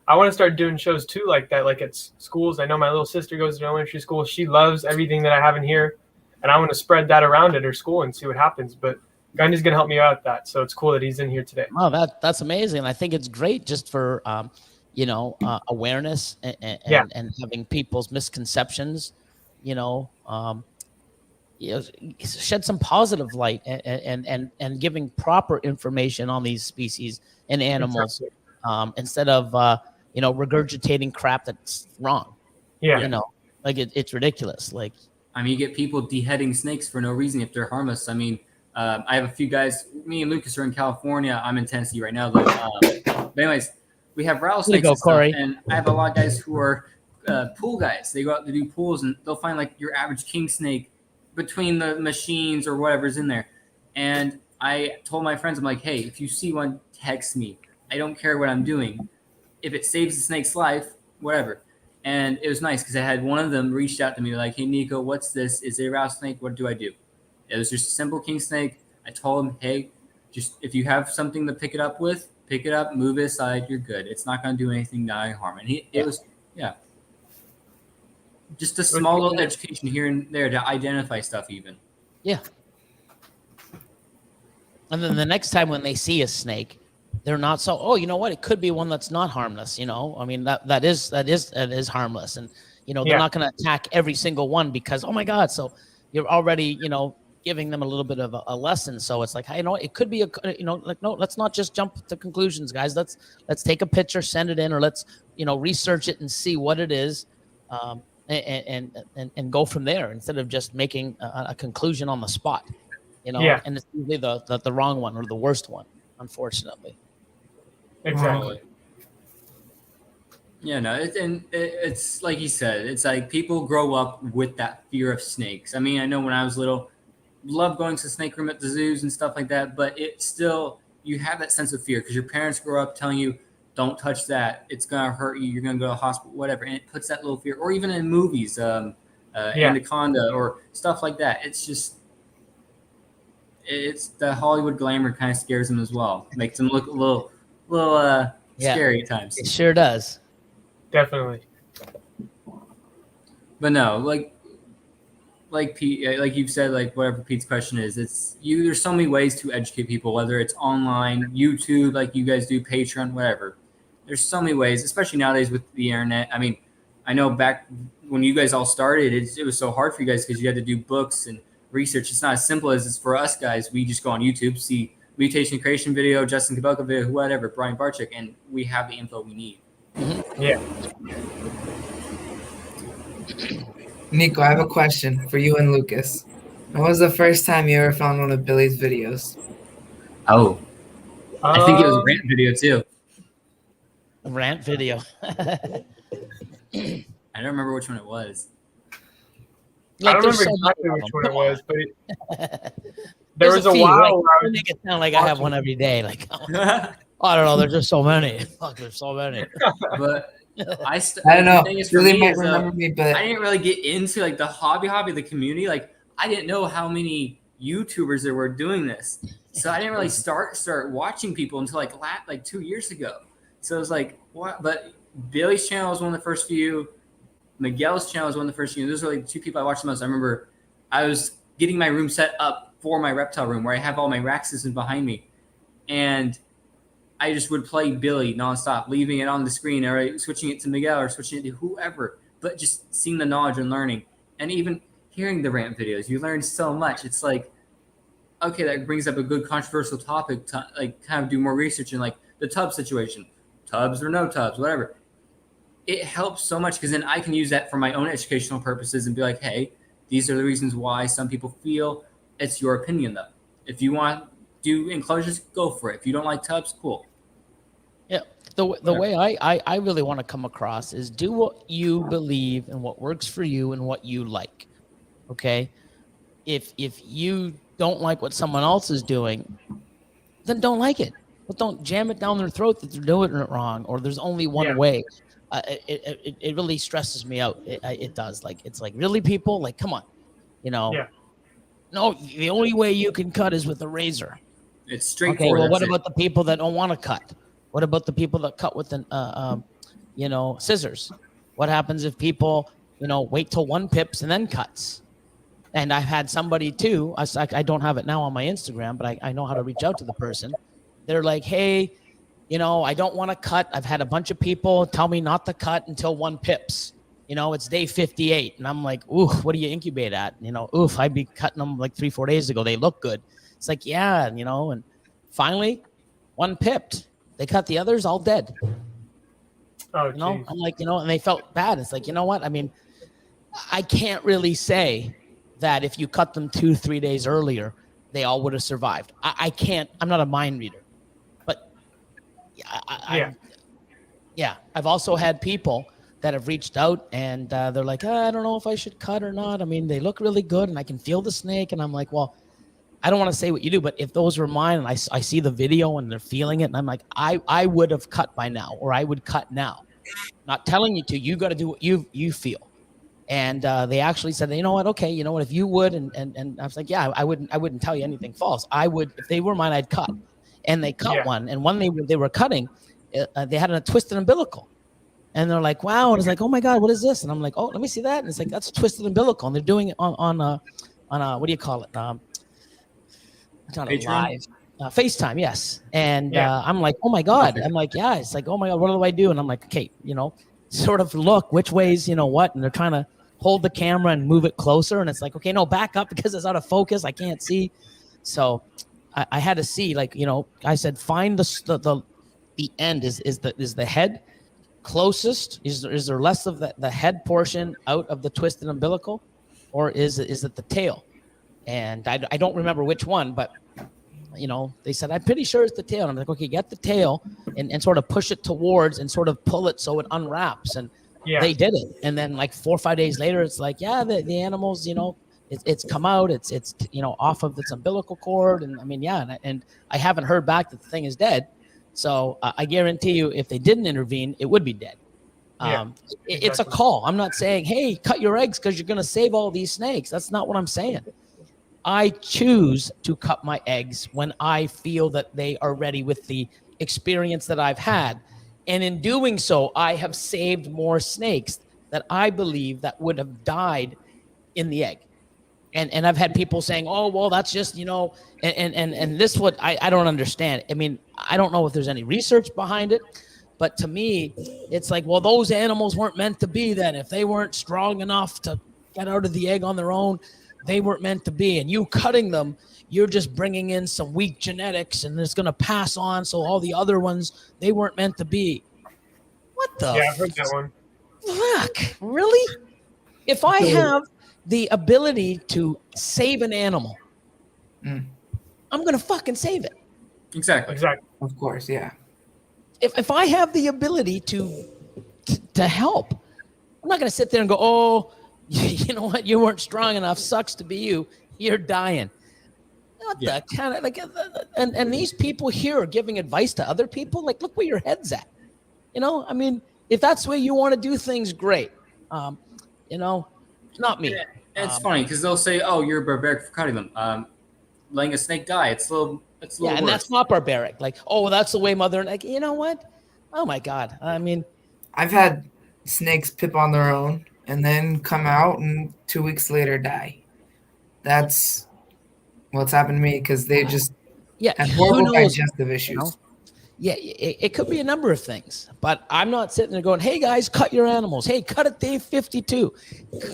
I want to start doing shows too like that, like at schools. I know my little sister goes to elementary school. She loves everything that I have in here, and I want to spread that around at her school and see what happens. But Gundy's going to help me out with that, so it's cool that he's in here today. Oh, that's amazing. And I think it's great just for, you know, awareness and having people's misconceptions, you know, shed some positive light and giving proper information on these species and animals instead of, you know, regurgitating crap that's wrong. Yeah. You know, like it's ridiculous. Like, I mean, you get people deheading snakes for no reason if they're harmless. I mean, I have a few guys, me and Lukas are in California. I'm in Tennessee right now. But anyways, we have rattlesnakes and stuff, and I have a lot of guys who are pool guys. They go out to do pools, and they'll find like your average king snake between the machines or whatever's in there. And I told my friends, I'm like, hey, if you see one, text me. I don't care what I'm doing. If it saves the snake's life, whatever. And it was nice because I had one of them reached out to me like, hey, Nico, what's this? Is it a rattlesnake? What do I do? It was just a simple king snake. I told him, hey, just if you have something to pick it up with, pick it up, move it aside, you're good. It's not going to do anything to harm. And it was just a small little education here and there to identify stuff even. Yeah. And then the next time when they see a snake, they're not so, oh, you know what? It could be one that's not harmless. You know, I mean, that is harmless. And, you know, they're not going to attack every single one because, oh my God. So you're already, you know, giving them a little bit of a lesson. So it's like, hey, you know, it could be like, no, let's not just jump to conclusions, guys. Let's take a picture, send it in, or let's, you know, research it and see what it is. And go from there instead of just making a conclusion on the spot, you know, and it's usually the wrong one or the worst one, unfortunately. Exactly. Yeah, no, it's like you said, it's like people grow up with that fear of snakes. I mean, I know when I was little, loved going to the snake room at the zoos and stuff like that, but it still, you have that sense of fear because your parents grow up telling you, don't touch that. It's going to hurt you. You're going to go to the hospital, whatever. And it puts that little fear, or even in movies, Anaconda or stuff like that. It's just, it's the Hollywood glamour kind of scares them as well. Makes them look a little scary at times. It sure does. Definitely. But no, like Pete, like you've said, like whatever Pete's question is, there's so many ways to educate people, whether it's online, YouTube, like you guys do, Patreon, whatever. There's so many ways, especially nowadays with the internet. I mean, I know back when you guys all started, it was so hard for you guys because you had to do books and research. It's not as simple as it's for us guys. We just go on YouTube, see Mutation Creation video, Justin Kabelka video, whatever, Brian Barczyk, and we have the info we need. Mm-hmm. Yeah. Nico, I have a question for you and Lukas. When was the first time you ever found one of Billy's videos? Oh, I think it was a rant video too. A rant video. I don't remember which one it was. I don't remember exactly which one it was, but there was a while where I was make it sound like I have one every day. Like, I don't know. There's just so many. Fuck, there's so many. But I don't know. Really might remember me, but I didn't really get into like the hobby, the community. Like I didn't know how many YouTubers there were doing this, so I didn't really start watching people until like 2 years ago. So it was like what? But Billy's channel was one of the first few. Miguel's channel was one of the first few. Those are like the two people I watched the most. I remember I was getting my room set up for my reptile room where I have all my rack systems behind me, and I just would play Billy nonstop, leaving it on the screen or switching it to Miguel or switching it to whoever, but just seeing the knowledge and learning. And even hearing the rant videos, you learn so much. It's like, okay, that brings up a good controversial topic to like kind of do more research in like the tub situation, tubs or no tubs, whatever. It helps so much because then I can use that for my own educational purposes and be like, hey, these are the reasons why some people feel. It's your opinion though. If you want to do enclosures, go for it. If you don't like tubs, cool. Yeah. The way I really want to come across is do what you believe and what works for you and what you like. Okay. If you don't like what someone else is doing, then don't like it. But don't jam it down their throat that they're doing it wrong or there's only one way. It really stresses me out. It does. Like, it's like, really, people? Like, come on. You know? Yeah. No, the only way you can cut is with a razor. It's straightforward. Okay, well, what about the people that don't want to cut? What about the people that cut with scissors? What happens if people, wait till one pips and then cuts? And I've had somebody too. I don't have it now on my Instagram, but I know how to reach out to the person. They're like, hey, I don't want to cut. I've had a bunch of people tell me not to cut until one pips. It's day 58. And I'm like, ooh, what do you incubate at? I'd be cutting them like 3-4 days ago. They look good. It's like, yeah, and finally one pipped. They cut the others all dead. Oh, I'm like, and they felt bad. It's like, you know what? I mean, I can't really say that if you cut them 2-3 days earlier, they all would have survived. I can't, I'm not a mind reader. I've also had people that have reached out and they're like, I don't know if I should cut or not. I mean, they look really good and I can feel the snake. And I'm like, well, I don't want to say what you do, but if those were mine and I see the video and they're feeling it and I'm like, I would have cut by now or I would cut now. Not telling you to, you got to do what you feel. And they actually said, you know what? Okay, you know what? If you would, and I was like, yeah, I wouldn't tell you anything false. I would, if they were mine, I'd cut. And they cut one, and when they were cutting, they had a twisted umbilical, and they're like, wow. And it's like, oh my god, what is this? And I'm like, oh, let me see that. And it's like, that's a twisted umbilical, and they're doing it on what do you call it? It's not a live. FaceTime, yes. And I'm like, oh my god. I'm like, yeah. It's like, oh my god, what do I do? And I'm like, okay, sort of look which ways, what, and they're trying to hold the camera and move it closer, and it's like, okay, no, back up because it's out of focus, I can't see. So I had to see, like, I said, find the end. Is the head closest? Is there less of the head portion out of the twisted umbilical, or is it the tail? And I don't remember which one, but they said, I'm pretty sure it's the tail. And I'm like, okay, get the tail and sort of push it towards and sort of pull it so it unwraps. And they did it. And then like 4 or 5 days later, it's like, the animals, it's come out. It's off of its umbilical cord. And I mean, and I haven't heard back that the thing is dead. So I guarantee you, if they didn't intervene, it would be dead. It's a call. I'm not saying, hey, cut your eggs because you're going to save all these snakes. That's not what I'm saying. I choose to cut my eggs when I feel that they are ready with the experience that I've had. And in doing so, I have saved more snakes that I believe that would have died in the egg. And I've had people saying, oh, well, that's just, and this what I don't understand. I mean, I don't know if there's any research behind it, but to me, it's like, well, those animals weren't meant to be then. If they weren't strong enough to get out of the egg on their own, they weren't meant to be. And you cutting them, you're just bringing in some weak genetics and it's going to pass on. So all the other ones, they weren't meant to be. What the? Yeah, I've heard that one. Fuck, really? If I have the ability to save an animal, I'm going to fucking save it. Exactly. Of course, yeah. If I have the ability to help, I'm not going to sit there and go, oh, you know what? You weren't strong enough. Sucks to be you. You're dying. What the kind of like? And these people here are giving advice to other people. Like, look where your head's at. I mean, if that's the way you want to do things, great. Not me. Yeah, it's funny because they'll say, "Oh, you're barbaric for cutting them." Letting a snake die, it's a little and worse. That's not barbaric. Like, oh, that's the way mother. Like, you know what? Oh my god. I mean, I've had snakes pip on their own and then come out and 2 weeks later die. That's what's happened to me because they just had horrible digestive issues. Yeah, it could be a number of things, but I'm not sitting there going, hey guys, cut your animals. Hey, cut at day 52.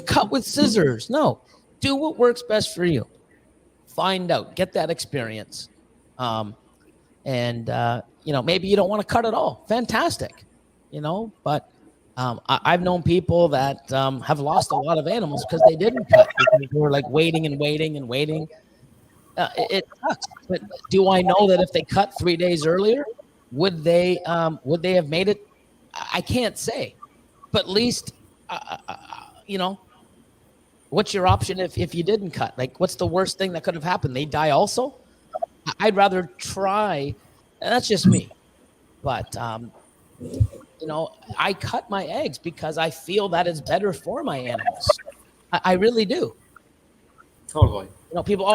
Cut with scissors. No, do what works best for you. Find out, get that experience. Maybe you don't want to cut at all. Fantastic. But I've known people that have lost a lot of animals because they didn't cut, because they were like waiting and waiting and waiting. It sucks. But do I know that if they cut 3 days earlier, would they have made it? I can't say. But at least, what's your option if you didn't cut? Like, what's the worst thing that could have happened? They die also? I'd rather try. That's just me. But I cut my eggs because I feel that it's better for my animals. I really do. Totally. People,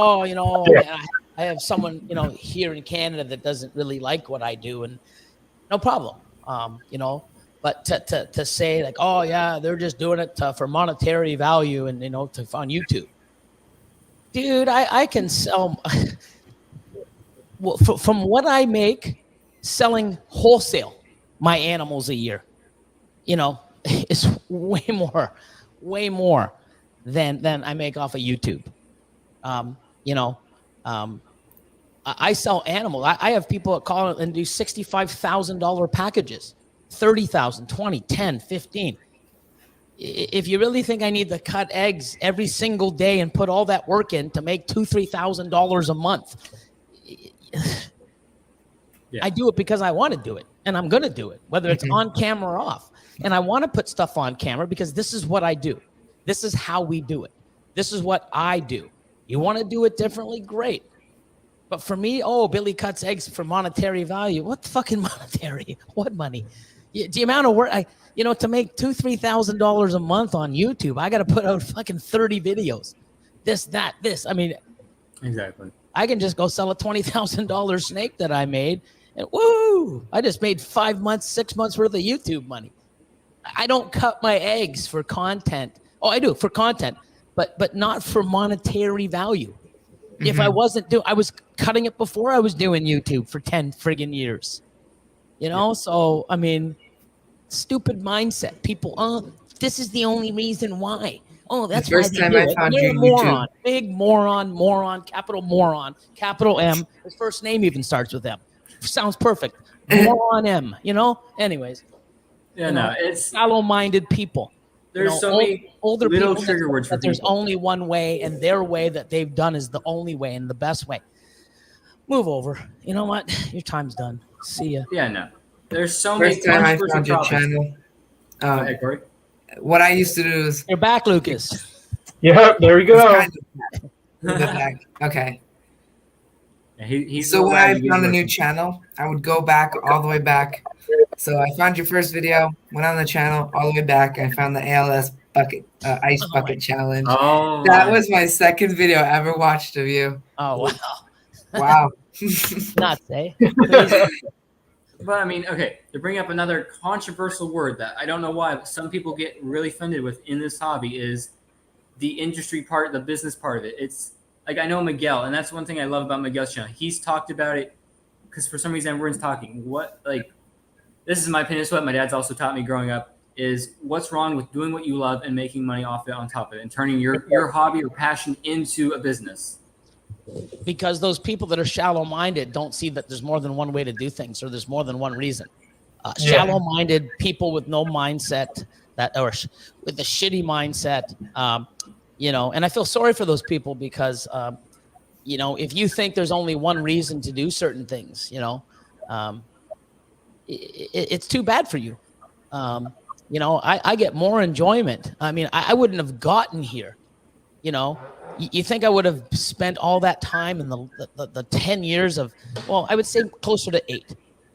I have someone, here in Canada that doesn't really like what I do, and no problem. But to say like, oh yeah, they're just doing it for monetary value and, on YouTube. Dude, I can sell, from what I make selling wholesale my animals a year, it's way more than I make off of YouTube. I sell animals. I have people that call and do $65,000 packages, 30,000, 20, 10, 15. If you really think I need to cut eggs every single day and put all that work in to make $2,000-$3,000 a month, I do it because I want to do it, and I'm going to do it, whether it's on camera or off. And I want to put stuff on camera because this is what I do. This is how we do it. This is what I do. You want to do it differently? Great. But for me, Billy cuts eggs for monetary value. What fucking monetary? What money? the amount of work to make $2,000-$3,000 a month on YouTube, I got to put out fucking 30 videos. This. I mean, exactly. I can just go sell a $20,000 snake that I made, and woo! I just made 5 months, 6 months worth of YouTube money. I don't cut my eggs for content. Oh, I do for content, but not for monetary value. Mm-hmm. If I wasn't I was cutting it before I was doing YouTube for 10 friggin' years. So I mean, stupid mindset. People, this is the only reason why. Oh, that's the first time I found you on moron. YouTube. Big moron, capital M. His first name even starts with M. Sounds perfect. Moron M, Anyways. Yeah, it's shallow-minded people. There's so many older little people trigger words for people. There's only one way, and their way that they've done is the only way and the best way. Move over. You know what? Your time's done. See ya. Yeah, no. There's so many controversial topics. Channel. Hey, Corey. What I used to do is... You're back, Lucas. Yep, there we go. Okay. Yeah, so when I found a new channel, I would go back all the way back. So I found your first video, went on the channel all the way back. I found the ALS bucket, ice bucket challenge. Oh, that was my second video I ever watched of you. Oh, wow. Wow. Nuts, eh? But I mean, okay, to bring up another controversial word that I don't know why, but some people get really offended with in this hobby is the industry part, the business part of it. It's like, I know Miguel, and that's one thing I love about Miguel's channel. He's talked about it because for some reason everyone's talking. This is my opinion. It's what my dad's also taught me growing up is what's wrong with doing what you love and making money off it on top of it and turning your hobby or passion into a business. Because those people that are shallow-minded don't see that there's more than one way to do things, or there's more than one reason. Shallow-minded people with no mindset or with a shitty mindset, and I feel sorry for those people because, if you think there's only one reason to do certain things, it's too bad for you. I get more enjoyment. I mean, I wouldn't have gotten here, You think I would have spent all that time in the 10 years of, well, I would say closer to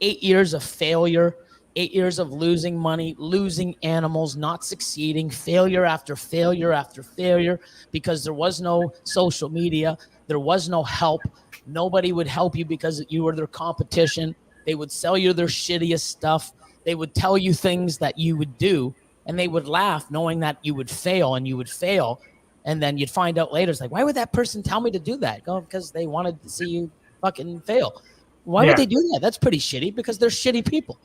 8 years of failure, 8 years of losing money, losing animals, not succeeding, failure after failure after failure, because there was no social media. There was no help. Nobody would help you because you were their competition. They would sell you their shittiest stuff. They would tell you things that you would do, and they would laugh knowing that you would fail and you would fail. And then you'd find out later, it's like, why would that person tell me to do that? Go, because they wanted to see you fucking fail. Why would they do that? That's pretty shitty because they're shitty people.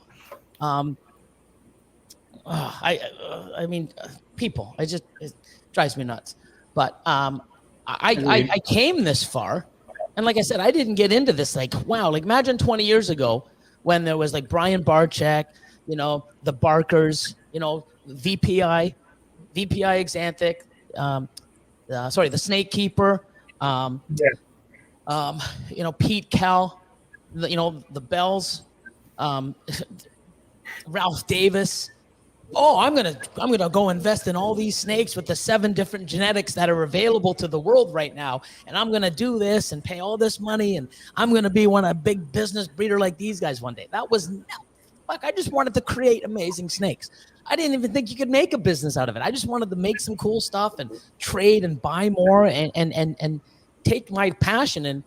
People. It drives me nuts. But I came this far, and like I said, I didn't get into this. Like, wow, like imagine 20 years ago when there was like Brian Barczyk, the Barkers, VPI Xanthic. The Snake Keeper, Pete Cal, the Bells, Ralph Davis. Oh, I'm gonna go invest in all these snakes with the 7 different genetics that are available to the world right now, and I'm gonna do this and pay all this money, and I'm gonna be a big business breeder like these guys one day. That was I just wanted to create amazing snakes. I didn't even think you could make a business out of it. I just wanted to make some cool stuff and trade and buy more and take my passion and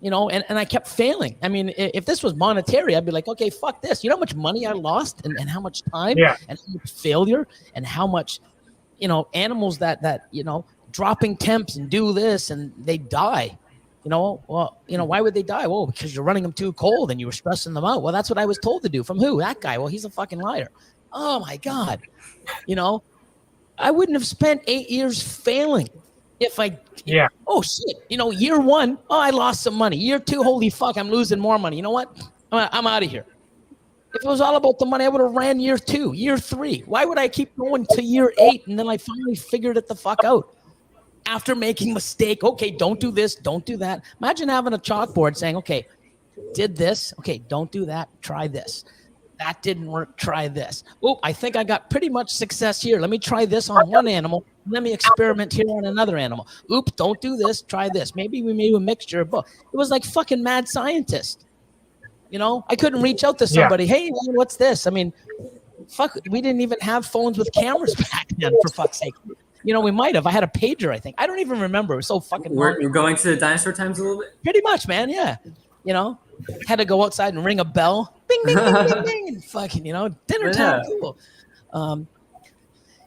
I kept failing. I mean, if this was monetary, I'd be like, okay, fuck this. You know how much money I lost and how much time and how much failure and how much, animals that dropping temps and do this and they die. Why would they die? Well, because you're running them too cold and you were stressing them out. Well, that's what I was told to do. From who? That guy. Well, he's a fucking liar. Oh my God. I wouldn't have spent 8 years failing if oh shit. Year 1, I lost some money. Year 2, holy fuck, I'm losing more money. You know what? I'm out of here. If it was all about the money, I would have ran year 2, year 3. Why would I keep going to year 8 and then I finally figured it the fuck out? After making mistake, okay, don't do this, don't do that. Imagine having a chalkboard saying, okay, did this, okay, don't do that, try this. That didn't work, try this. Oh, I think I got pretty much success here. Let me try this on one animal. Let me experiment here on another animal. Oops, don't do this, try this. Maybe we made a mixture of both. It was like fucking mad scientist. I couldn't reach out to somebody. Hey, man, what's this? I mean, fuck, we didn't even have phones with cameras back then, for fuck's sake. You know, we might have. I had a pager, I think. I don't even remember. It was so fucking long. We're going to the dinosaur times a little bit? Pretty much, man, yeah. You know, had to go outside and ring a bell. Bing, bing, bing, bing, bing. And fucking, you know, dinner time, cool.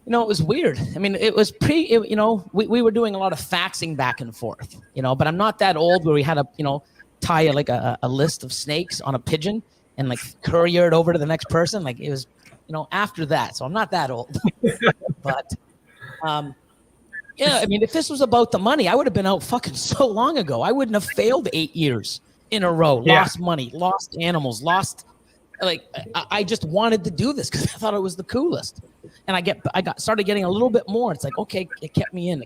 You know, it was weird. I mean, it was you know, we were doing a lot of faxing back and forth, you know, but I'm not that old where we had to, you know, tie like a list of snakes on a pigeon and like courier it over to the next person. Like it was, you know, after that. So I'm not that old. But yeah, I mean, if this was about the money, I would have been out fucking so long ago. I wouldn't have failed 8 years in a row, lost money, lost animals, lost. Like I just wanted to do this because I thought it was the coolest, and I started getting a little bit more. It's like, okay, it kept me in,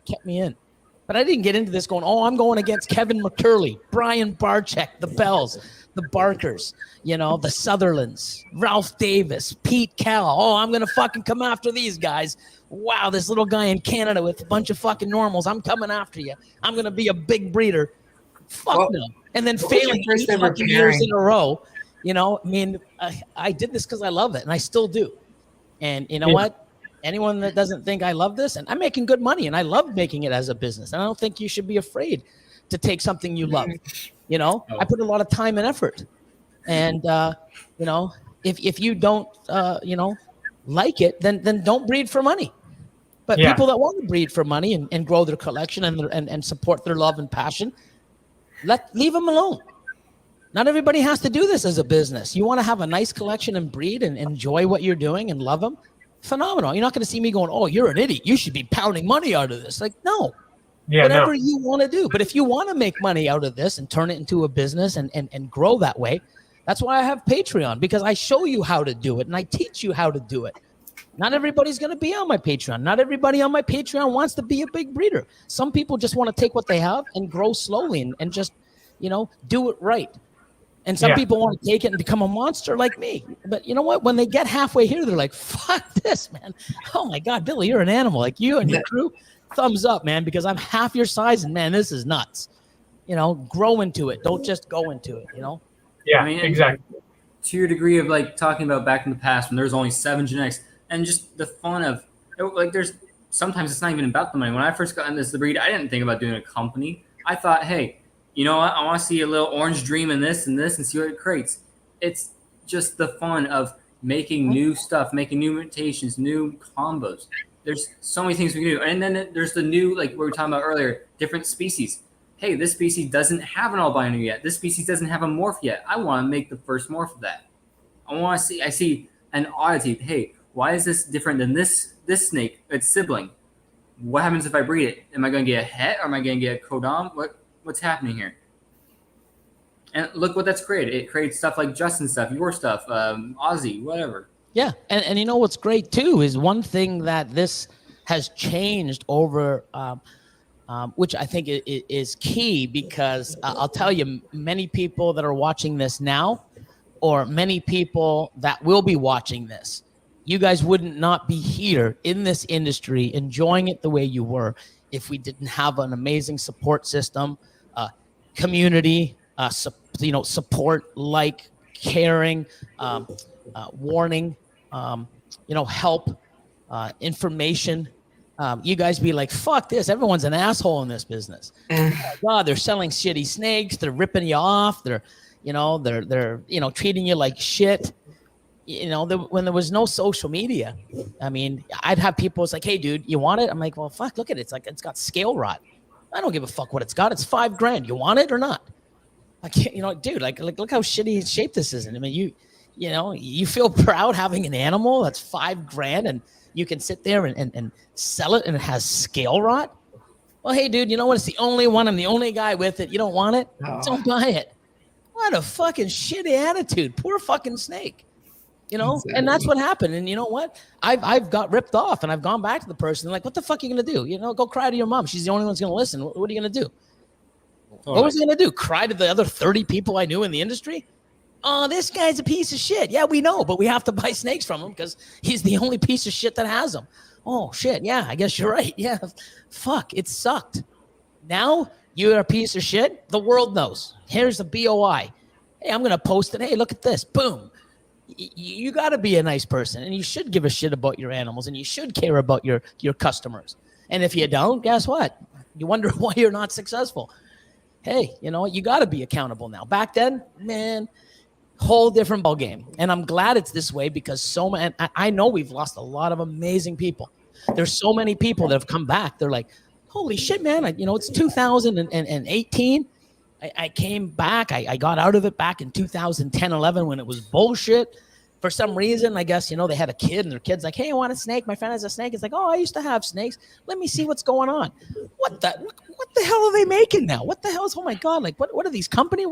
but I didn't get into this going, oh, I'm going against Kevin McCurley, Brian Barczyk, the Bells, the Barkers, you know, the Sutherlands, Ralph Davis, Pete Cal. Oh, I'm gonna fucking come after these guys. Wow, this little guy in Canada with a bunch of fucking normals. I'm coming after you. I'm gonna be a big breeder. Fuck no. And then failing 8 fucking years in a row. You know, I mean, I did this because I love it, and I still do. And you know what? Anyone that doesn't think I love this, and I'm making good money, and I love making it as a business. And I don't think you should be afraid to take something you love. You know, I put a lot of time and effort. And, you know, if you don't, you know, like it, then don't breed for money. But people that want to breed for money and grow their collection and support their love and passion, leave them alone. Not everybody has to do this as a business. You want to have a nice collection and breed and enjoy what you're doing and love them? Phenomenal. You're not going to see me going, oh, you're an idiot. You should be pounding money out of this. Like, no. Whatever you want to do. But if you want to make money out of this and turn it into a business and grow that way, that's why I have Patreon, because I show you how to do it and I teach you how to do it. Not everybody's going to be on my Patreon. Not everybody on my Patreon wants to be a big breeder. Some people just want to take what they have and grow slowly and just, you know, do it right. And some people want to take it and become a monster like me. But you know what? When they get halfway here, they're like, fuck this, man. Oh, my God, Billy, you're an animal. Like you and your crew, thumbs up, man, because I'm half your size. And, man, this is nuts. You know, grow into it. Don't just go into it, you know? Yeah, I mean, exactly. To your degree of, like, talking about back in the past when there was only 7 genetics and just the fun of, like, there's sometimes it's not even about the money. When I first got into this breed, I didn't think about doing a company. I thought, hey, you know what? I want to see a little orange dream in this and see what it creates. It's just the fun of making new stuff, making new mutations, new combos. There's so many things we can do. And then there's the new, like we were talking about earlier, different species. Hey, this species doesn't have an albino yet. This species doesn't have a morph yet. I want to make the first morph of that. I see an oddity. Hey, why is this different than this snake, its sibling? What happens if I breed it? Am I going to get a het or am I going to get a codom? What's happening here? And look what that's created. It creates stuff like Justin's stuff, your stuff, Aussie, whatever. Yeah, and you know what's great too is one thing that this has changed over, which I think is key, because I'll tell you, many people that are watching this now, or many people that will be watching this, you guys wouldn't not be here in this industry enjoying it the way you were if we didn't have an amazing support system, community, you know, support, like, caring, warning, you know, help, information. You guys be like, fuck this. Everyone's an asshole in this business. Oh God, they're selling shitty snakes. They're ripping you off. They're you know, treating you like shit. You know, when there was no social media, I mean, I'd have people, it's like, hey, dude, you want it? I'm like, well, fuck, look at it. It's like, it's got scale rot. I don't give a fuck what it's got. It's $5,000. You want it or not? I can't, you know, dude, like look how shitty shape this is. And I mean, you know, you feel proud having an animal that's $5,000 and you can sit there and sell it and it has scale rot. Well, hey, dude, you know what? It's the only one. I'm the only guy with it. You don't want it? No. Don't buy it. What a fucking shitty attitude. Poor fucking snake. You know, exactly. And that's what happened. And you know what? I've got ripped off and I've gone back to the person. Like, what the fuck are you going to do? You know, go cry to your mom. She's the only one who's going to listen. What are you going to do? What was he going to do? Cry to the other 30 people I knew in the industry? Oh, this guy's a piece of shit. Yeah, we know, but we have to buy snakes from him because he's the only piece of shit that has them. Oh, shit. Yeah, I guess you're right. Yeah, fuck. It sucked. Now you're a piece of shit. The world knows. Here's the BOI. Hey, I'm going to post it. Hey, look at this. Boom. you got to be a nice person, and you should give a shit about your animals, and you should care about your customers. And if you don't, guess what? You wonder why you're not successful. Hey, you got to be accountable now. Back then, man, whole different ball game. And I'm glad it's this way because I know we've lost a lot of amazing people. There's so many people that have come back. They're like, holy shit, man. It's 2018. I came back. I got out of it back in 2010, 11 when it was bullshit. For some reason, I guess, they had a kid and their kid's like, hey, I want a snake. My friend has a snake. It's like, oh, I used to have snakes. Let me see what's going on. What the hell are they making now? What the hell is, oh my God, like what are these companies?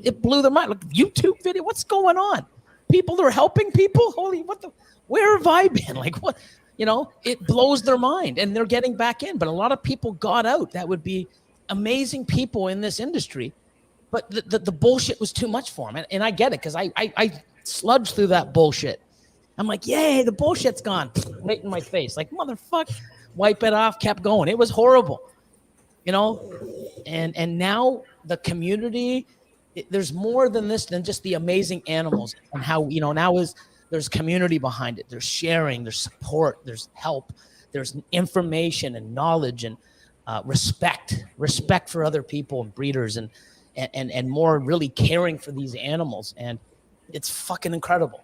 It blew their mind. Like YouTube video. What's going on? People that are helping people. Holy, where have I been? Like what, it blows their mind and they're getting back in. But a lot of people got out. That would be amazing people in this industry. But the bullshit was too much for them. And I get it because I sludged through that bullshit. I'm like, yay, the bullshit's gone. Right in my face. Like, motherfucker, wipe it off, kept going. It was horrible. And now the community, there's more than this, than just the amazing animals and how, now there's community behind it. There's sharing, there's support, there's help, there's information and knowledge and respect for other people and breeders and more really caring for these animals. And it's fucking incredible.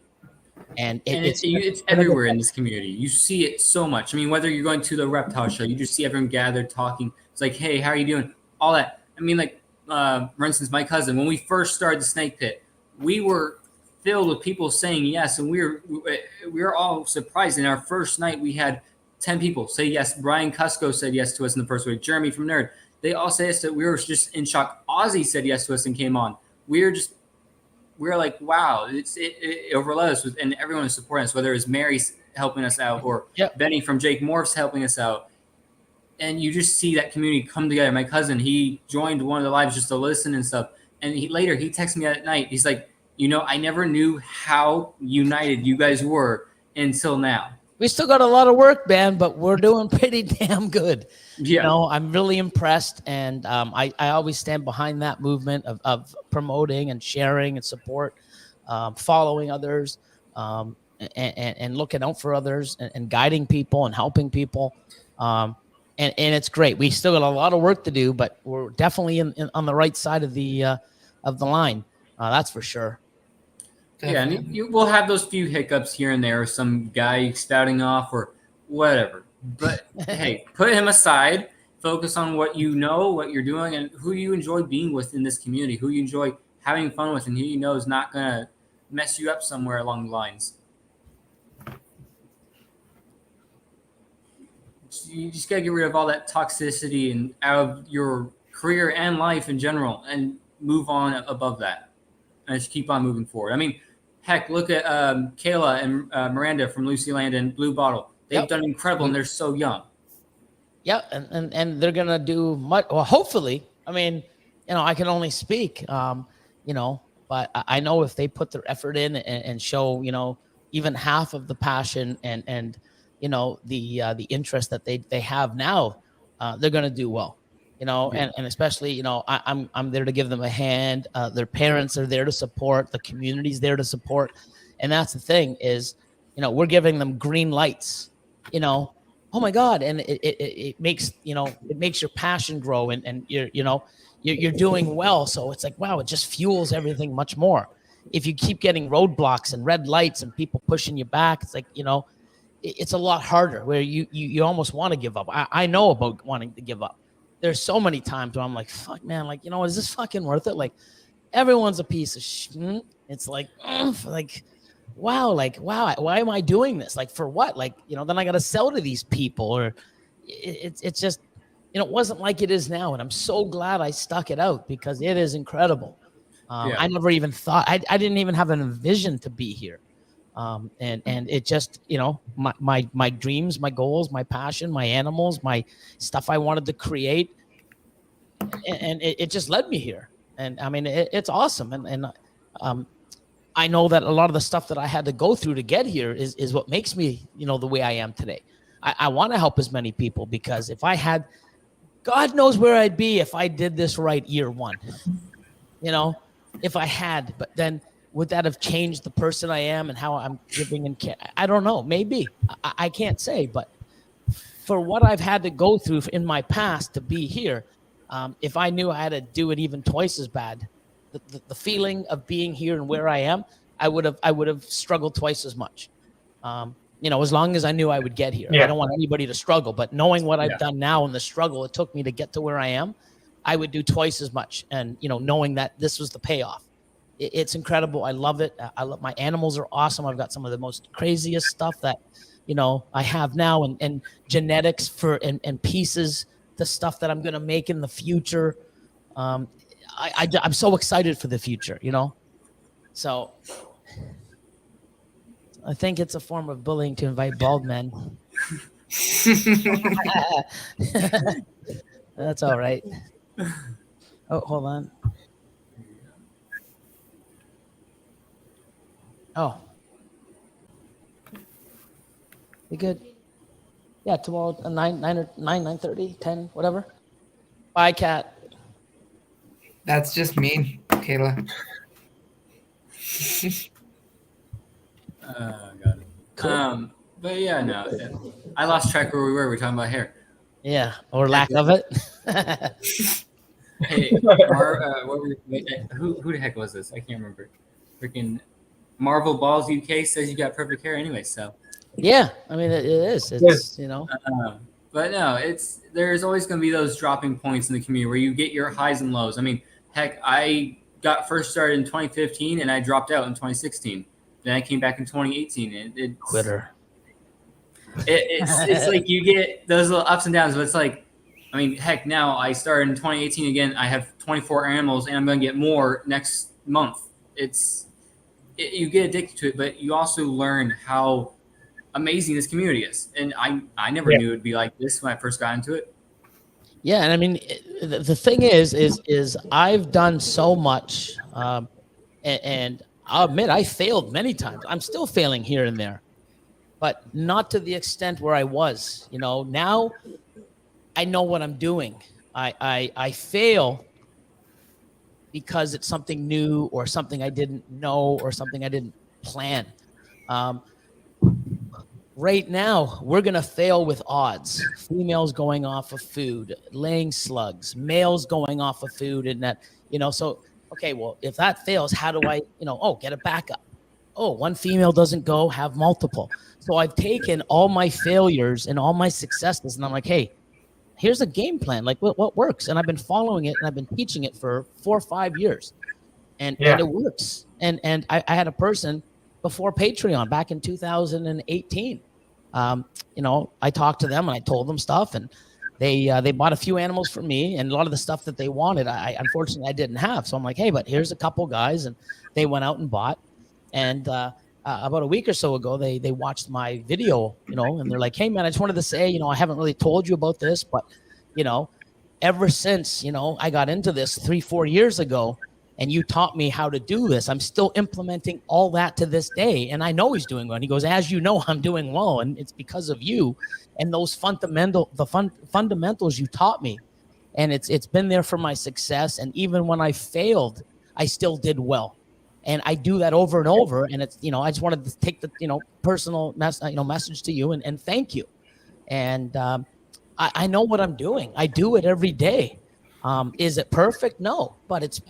And it's everywhere in this community. You see it so much. I mean, whether you're going to the reptile show, you just see everyone gathered talking. It's like, hey, how are you doing? All that. I mean, like, for instance, my cousin, when we first started the snake pit, we were filled with people saying yes. And we were all surprised. In our first night, we had 10 people say yes. Brian Cusco said yes to us in the first week. Jeremy from Nerd. They all said yes. We were just in shock. Ozzy said yes to us and came on. We're like, wow, it overloaded us, and everyone is supporting us, whether it's Mary helping us out or Benny from Jake Morphs helping us out. And you just see that community come together. My cousin, he joined one of the lives just to listen and stuff. And he texted me at night. He's like, I never knew how united you guys were until now. We still got a lot of work, man, but we're doing pretty damn good. Yeah. I'm really impressed, and I always stand behind that movement of promoting and sharing and support, following others, and looking out for others and guiding people and helping people. And it's great. We still got a lot of work to do, but we're definitely on the right side of the line. That's for sure. Definitely. Yeah, and you will have those few hiccups here and there, some guy spouting off or whatever. But hey, put him aside, focus on what you know, what you're doing, and who you enjoy being with in this community, who you enjoy having fun with, and who you know is not going to mess you up somewhere along the lines. You just got to get rid of all that toxicity and out of your career and life in general and move on above that. And just keep on moving forward. I mean, heck, look at Kayla and Miranda from Lucy Land and Blue Bottle. They've done incredible, and they're so young. Yeah, and they're gonna do much. Well, hopefully. I mean, I can only speak. But I know if they put their effort in and show, even half of the passion and the interest that they have now, they're gonna do well. And especially, I'm there to give them a hand. Their parents are there to support. The community's there to support. And that's the thing is, we're giving them green lights, oh my God. And it makes, it makes your passion grow and you're doing well. So it's like, wow, it just fuels everything much more. If you keep getting roadblocks and red lights and people pushing you back, it's like, it's a lot harder where you almost want to give up. I know about wanting to give up. There's so many times where I'm like, fuck, man, like, is this fucking worth it? Like, everyone's a piece of shit. It's like, wow, why am I doing this? Like, for what? Like, then I got to sell to these people or it's just, it wasn't like it is now. And I'm so glad I stuck it out because it is incredible. I never even thought, I didn't even have a vision to be here. And it just, my dreams, my goals, my passion, my animals, my stuff I wanted to create. And it just led me here. And I mean, it's awesome. And I know that a lot of the stuff that I had to go through to get here is what makes me, the way I am today. I want to help as many people because if I had, God knows where I'd be if I did this right year one, if I had, but then would that have changed the person I am and how I'm giving and care? I don't know. Maybe. I can't say. But for what I've had to go through in my past to be here, if I knew I had to do it even twice as bad, the feeling of being here and where I am, I would have struggled twice as much. As long as I knew I would get here. I don't want anybody to struggle, but knowing what I've done now and the struggle it took me to get to where I am, I would do twice as much. And, knowing that this was the payoff. It's incredible. I love it. I love my animals are awesome. I've got some of the most craziest stuff that, I have now and genetics and pieces, the stuff that I'm going to make in the future. I'm so excited for the future, So I think it's a form of bullying to invite bald men. That's all right. Oh, hold on. Oh. We good? Yeah, tomorrow 9:30, 10, whatever. Bye, Kat. That's just mean, Kayla. Got it. Cool. But yeah, no. I lost track where we were. We were talking about hair. Yeah, or lack of it. Hey, what were who the heck was this? I can't remember. Freaking Marvel Balls UK says you got perfect hair anyway, so. Yeah, I mean it is. It's But no, there's always going to be those dropping points in the community where you get your highs and lows. I mean, heck, I got first started in 2015 and I dropped out in 2016. Then I came back in 2018 and quitter. It's like you get those little ups and downs, but it's like, I mean, heck, now I started in 2018 again. I have 24 animals and I'm going to get more next month. You get addicted to it, but you also learn how amazing this community is. And I never knew it would be like this when I first got into it. Yeah. And I mean, the thing is I've done so much, and I'll admit I failed many times. I'm still failing here and there, but not to the extent where I was, now I know what I'm doing. I fail because it's something new or something I didn't know or something I didn't plan. Right now, we're going to fail with odds. Females going off of food, laying slugs, males going off of food, and that, so, okay, well, if that fails, how do I, get a backup? Oh, one female doesn't go, have multiple. So I've taken all my failures and all my successes, and I'm like, hey, here's a game plan. Like, what works? And I've been following it, and I've been teaching it for 4 or 5 years, and it works. And I had a person before Patreon back in 2018. I talked to them and I told them stuff, and they bought a few animals for me, and a lot of the stuff that they wanted, unfortunately I didn't have. So I'm like, hey, but here's a couple guys, and they went out and bought. And about a week or so ago, they watched my video, and they're like, hey man, I just wanted to say, I haven't really told you about this, but ever since, I got into this 3-4 years ago, and you taught me how to do this, I'm still implementing all that to this day. And I know he's doing well. And he goes, as you know, I'm doing well. And it's because of you and those fundamentals you taught me. And it's been there for my success. And even when I failed, I still did well. And I do that over and over. And it's, I just wanted to take the, personal message to you and thank you. And I know what I'm doing. I do it every day. Is it perfect? No, but it's,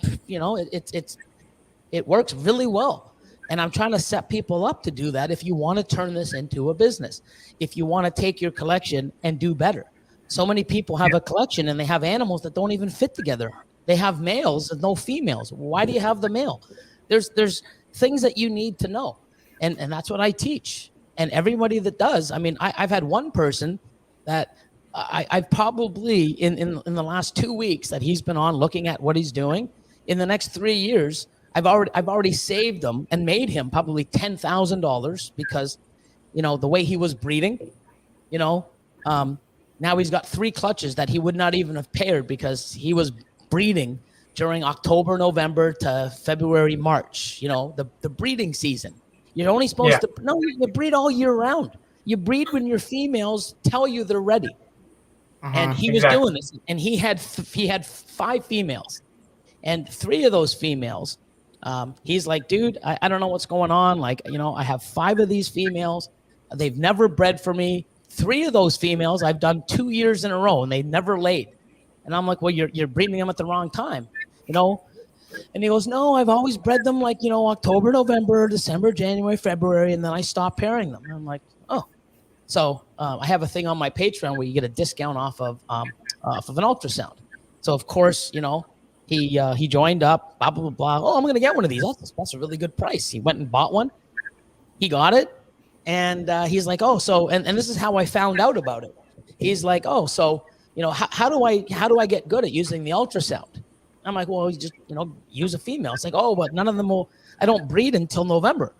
it works really well. And I'm trying to set people up to do that. If you want to turn this into a business, if you want to take your collection and do better. So many people have a collection and they have animals that don't even fit together. They have males and no females. Why do you have the male? There's things that you need to know. And that's what I teach. And everybody that does, I mean, I've had one person that I've probably in the last 2 weeks that he's been on looking at what he's doing. In the next 3 years, I've already saved him and made him probably $10,000 because, the way he was breeding, now he's got 3 clutches that he would not even have paired because he was breeding during October, November to February, March, the breeding season. You're only supposed to, no, you breed all year round. You breed when your females tell you they're ready. And he was doing this, and he had 5 females, and 3 of those females He's like, dude, I don't know what's going on. Like, I have 5 of these females. They've never bred for me. 3 of those females I've done 2 years in a row, and they never laid. And I'm like, well, you're breeding them at the wrong time, And he goes, no, I've always bred them like, October, November, December, January, February, and then I stop pairing them. And I'm like, oh. So I have a thing on my Patreon where you get a discount off of an ultrasound. So, of course, he joined up, blah, blah, blah, blah. Oh, I'm going to get one of these. That's a really good price. He went and bought one. He got it. And he's like, oh, so, and this is how I found out about it. He's like, oh, so, how do I get good at using the ultrasound? I'm like, well, you just, use a female. It's like, oh, but none of them I don't breed until November.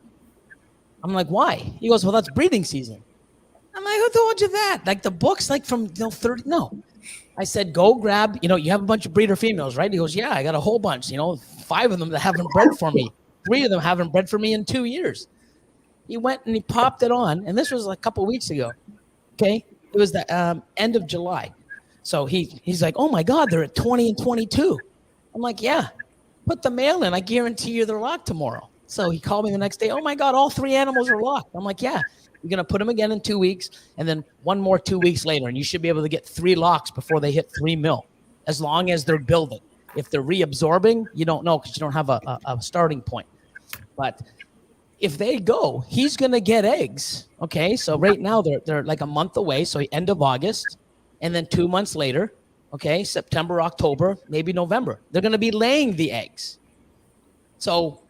I'm like, why? He goes, well, that's breeding season. I'm like, who told you that? Like the books, like from 30, no. I said, go grab, you have a bunch of breeder females, right? He goes, yeah, I got a whole bunch, 5 of them that haven't bred for me. 3 of them haven't bred for me in 2 years. He went and he popped it on, and this was a couple weeks ago. Okay, it was the end of July. So he's like, oh my God, they're at 20 and 22. I'm like, yeah, put the male in. I guarantee you they're locked tomorrow. So he called me the next day. Oh my God, all 3 animals are locked. I'm like, yeah, you're gonna put them again in 2 weeks, and then one more 2 weeks later, and you should be able to get 3 locks before they hit 3 mil, as long as they're building. If they're reabsorbing, you don't know because you don't have a starting point. But if they go, he's going to get eggs. Okay, so right now they're like a month away, so end of August, and then 2 months later, okay, September, October, maybe November, they're going to be laying the eggs. So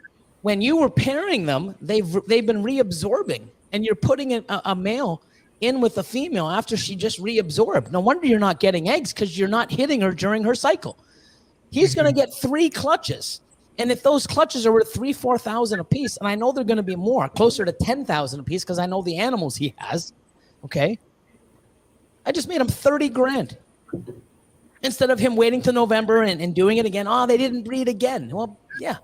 when you were pairing them, they've been reabsorbing, and you're putting a male in with a female after she just reabsorbed. No wonder you're not getting eggs, because you're not hitting her during her cycle. He's going to get 3 clutches. And if those clutches are worth $3,000-$4,000 a piece, and I know they're going to be more, closer to $10,000 a piece, because I know the animals he has, okay? I just made him $30,000 instead of him waiting till November and doing it again. Oh, they didn't breed again. Well, yeah.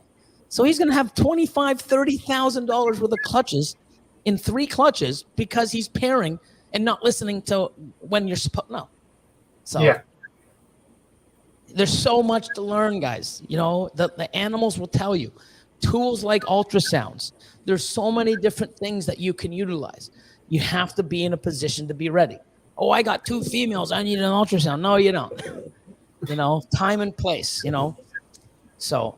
So he's going to have $25,000-$30,000 worth of clutches in 3 clutches because he's pairing and not listening to when you're supposed. No. So. Yeah. There's so much to learn, guys. The animals will tell you. Tools like ultrasounds. There's so many different things that you can utilize. You have to be in a position to be ready. Oh, I got 2 females. I need an ultrasound. No, you don't. Time and place, So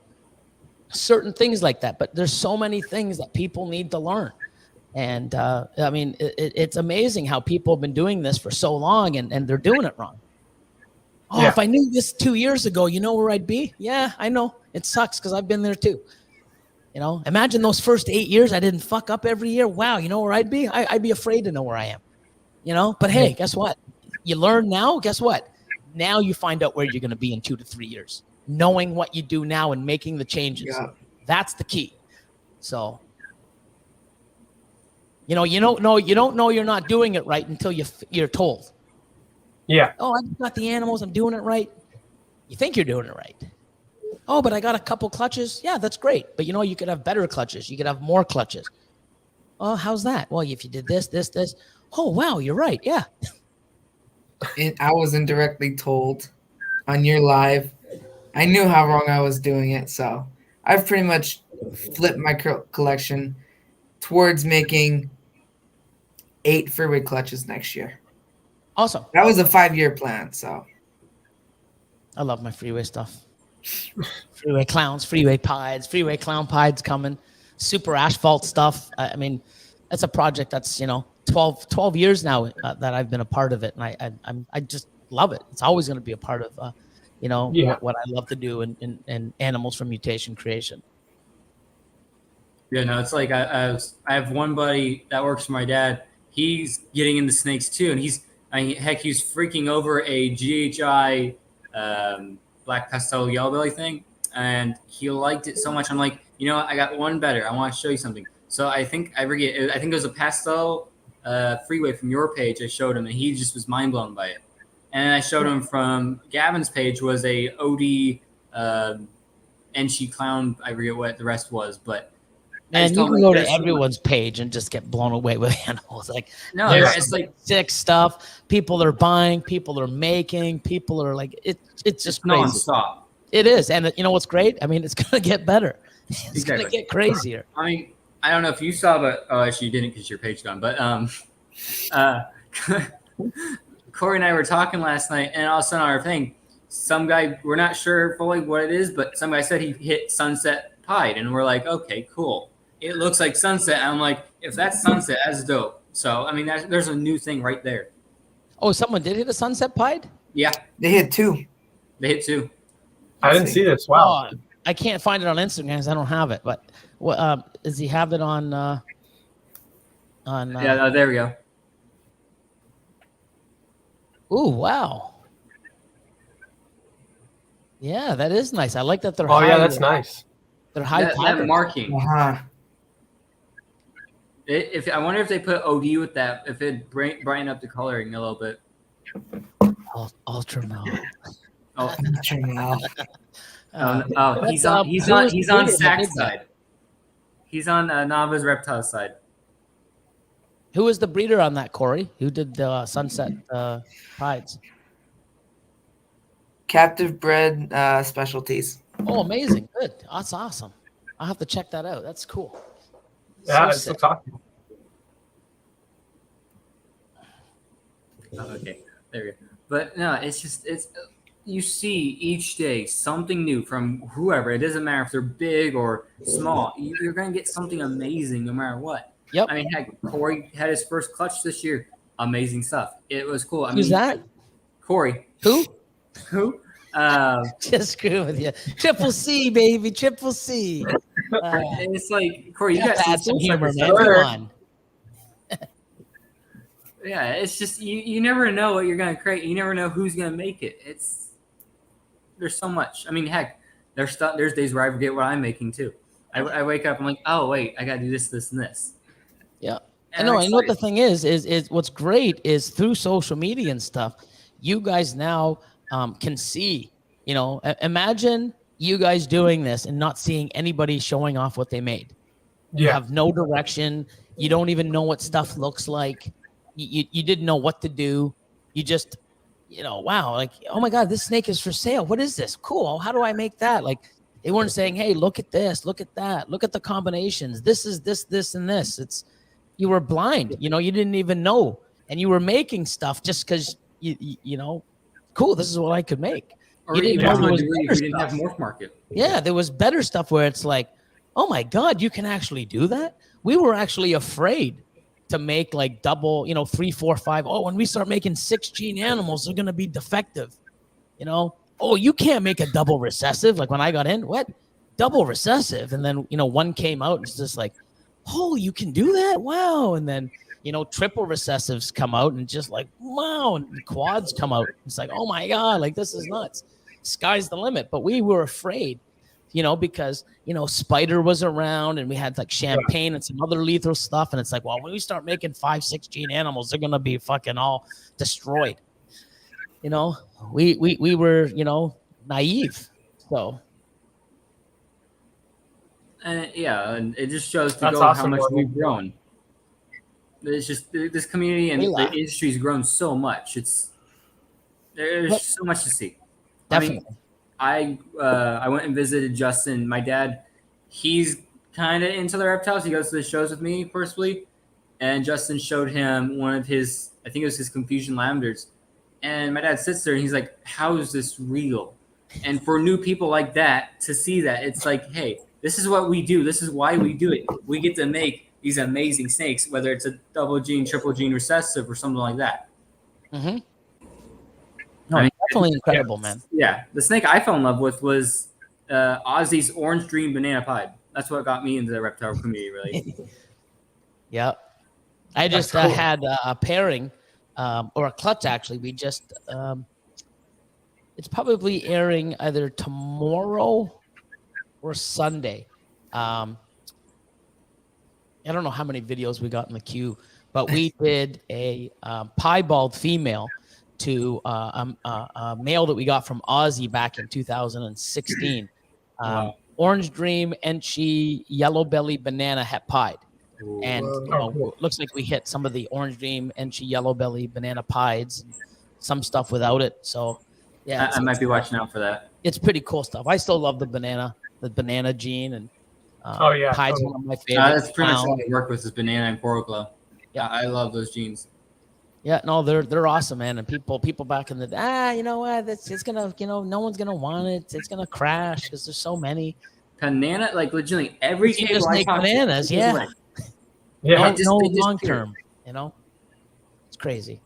certain things like that. But there's so many things that people need to learn. And, it's amazing how people have been doing this for so long and they're doing it wrong. Oh, yeah. If I knew this 2 years ago, you know where I'd be? Yeah, I know. It sucks because I've been there too. Imagine those first 8 years I didn't fuck up every year. Wow, you know where I'd be? I'd be afraid to know where I am. But hey, guess what? You learn now. Guess what? Now you find out where you're going to be in 2 to 3 years. Knowing what you do now and making the changes. Yeah. That's the key. So, you don't know you're not doing it right until you're told. Yeah. Oh, I got the animals. I'm doing it right. You think you're doing it right. Oh, but I got a couple clutches. Yeah, that's great. But you could have better clutches. You could have more clutches. Oh, how's that? Well, if you did this. Oh, wow, you're right. Yeah. I wasn't directly told on your live. I knew how wrong I was doing it. So I've pretty much flipped my collection towards making 8 freeway clutches next year. Awesome. That was a 5-year plan, so. I love my freeway stuff. Freeway clowns, freeway pieds, freeway clown pieds coming. Super asphalt stuff. That's a project that's, 12 years now that I've been a part of it. And I just love it. It's always going to be a part of, what I love to do in animals from Mutation Creation. Yeah, no, it's like I have one buddy that works for my dad. He's getting into snakes too, and he was freaking over a GHI black pastel yellow belly thing, and he liked it so much. I'm like, I got one better. I want to show you something. So I think it was a pastel freeway from your page. I showed him, and he just was mind blown by it. And I showed him from Gavin's page was a OD Enchi clown. I forget what the rest was, but. Man, you can go to everyone's page and just get blown away with animals. Like, no, it's like sick stuff. People are buying, people are making, people are like, it's just crazy. Nonstop. It is. And you know what's great? It's going to get better. It's going to get crazier. I mean, I don't know if you saw, but actually you didn't because your page gone. But Corey and I were talking last night, and all of a sudden our thing, some guy, we're not sure fully what it is, but some guy said he hit Sunset Pied, and we're like, okay, cool. It looks like Sunset. And I'm like, if that's Sunset, that's dope. So I mean, there's a new thing right there. Oh, someone did hit a Sunset Pied? Yeah, They hit 2. they hit 2. I didn't see this. Wow. Oh, I can't find it on Instagram because I don't have it. But what does he have it on? Yeah, there we go. Ooh, wow. Yeah, that is nice. I like that they're Oh high. yeah, that's nice. They're high. That marking. Uh-huh. If I wonder if they put OD with that, if it brighten up the coloring a little bit. Ultra mouth. Oh, he's on Sack's side. He's on Nava's Reptile side. Who was the breeder on that, Corey? Who did the Sunset Pieds? Captive bred specialties. Oh, amazing. Good. That's awesome. I'll have to check that out. That's cool. Yeah, So it looks awesome. Oh, okay, there we go. But no, it's you see each day something new from whoever. It doesn't matter if they're big or small. You're going to get something amazing no matter what. Yep. I mean, heck, Corey had his first clutch this year. Amazing stuff. It was cool. Who's that? Corey. Who? Just screw with you. Triple C, baby. Triple C. It's like, Corey, you got to add some humor, man. Come on. Yeah, it's just you never know what you're gonna create. You never know who's gonna make it. There's so much. I mean, heck, there's days where I forget what I'm making too. I wake up, I'm like, oh wait, I gotta do this, this, and this. Yeah, I know what the thing is what's great is through social media and stuff, you guys now can see. You know, imagine you guys doing this and not seeing anybody showing off what they made. You have no direction. You don't even know what stuff looks like. You didn't know what to do. You just, wow, like, oh my God, this snake is for sale. What is this? Cool. How do I make that? Like, they weren't saying, hey, look at this, look at that, look at the combinations. This is this, and this. You were blind. You didn't even know. And you were making stuff just because, cool, this is what I could make. Or you didn't even know you didn't have Morph Market. Yeah, there was better stuff where it's like, oh my God, you can actually do that? We were actually afraid to make like double, 3, 4, 5. Oh, when we start making 6 gene animals, they're going to be defective. Oh, you can't make a double recessive. Like when I got in, what? Double recessive. And then, one came out and it's just like, oh, you can do that? Wow. And then, triple recessives come out and just like, wow. And quads come out. It's like, oh my God, like this is nuts. Sky's the limit. But we were afraid, because, Spider was around and we had like champagne and some other lethal stuff. And it's like, well, when we start making 5, 6 gene animals, they're going to be fucking all destroyed. We were, naive. So. And it just shows That's how much we've grown. It's just this community and the industry's grown so much. There's so much to see. Definitely. I mean, I went and visited Justin. My dad, he's kind of into the reptiles. He goes to the shows with me personally. And Justin showed him one of his, I think it was his Confusion Lavenders. And my dad sits there and he's like, how is this real? And for new people like that to see that, it's like, hey, this is what we do. This is why we do it. We get to make these amazing snakes, whether it's a double gene, triple gene recessive or something like that. Mm-hmm. No, definitely incredible, man. Yeah. The snake I fell in love with was Ozzy's Orange Dream Banana Pied. That's what got me into the reptile community, really. Yep. I just had a pairing or a clutch, actually. We just, it's probably airing either tomorrow or Sunday. I don't know how many videos we got in the queue, but we did a piebald female to a male that we got from Ozzy back in 2016. Wow. Orange Dream, Enchi, Yellow Belly, Banana, Het Pied. And looks like we hit some of the Orange Dream, Enchi, Yellow Belly, Banana Pieds, some stuff without it. So yeah, I might be watching out for that. It's pretty cool stuff. I still love the banana gene, and Oh yeah, Pied's totally. one of my favorites. That's pretty much all I work with is banana and coral glow. Yeah. I love those jeans. Yeah, no, they're awesome, man. And people back in the you know what? It's gonna, no one's gonna want it. It's gonna crash because there's so many. Banana, like legitimately every You table just I make talk bananas, to, yeah. Yeah. No They long disappear. term, It's crazy.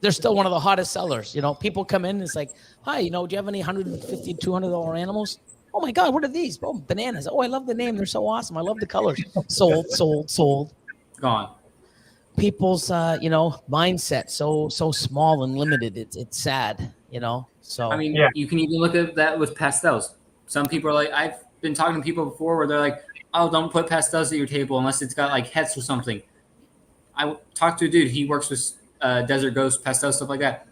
They're still one of the hottest sellers. People come in, it's like, hi, do you have any $150, $200 animals? Oh my God, what are these? Oh, bananas. Oh, I love the name. They're so awesome. I love the colors. Sold. Gone. People's mindset so small and limited. It's sad, So I mean, Yeah. you can even look at that with pastels. Some people are like, I've been talking to people before where they're like, oh, don't put pastels at your table unless it's got like heads or something. I talked to a dude. He works with Desert Ghost pastel stuff like that.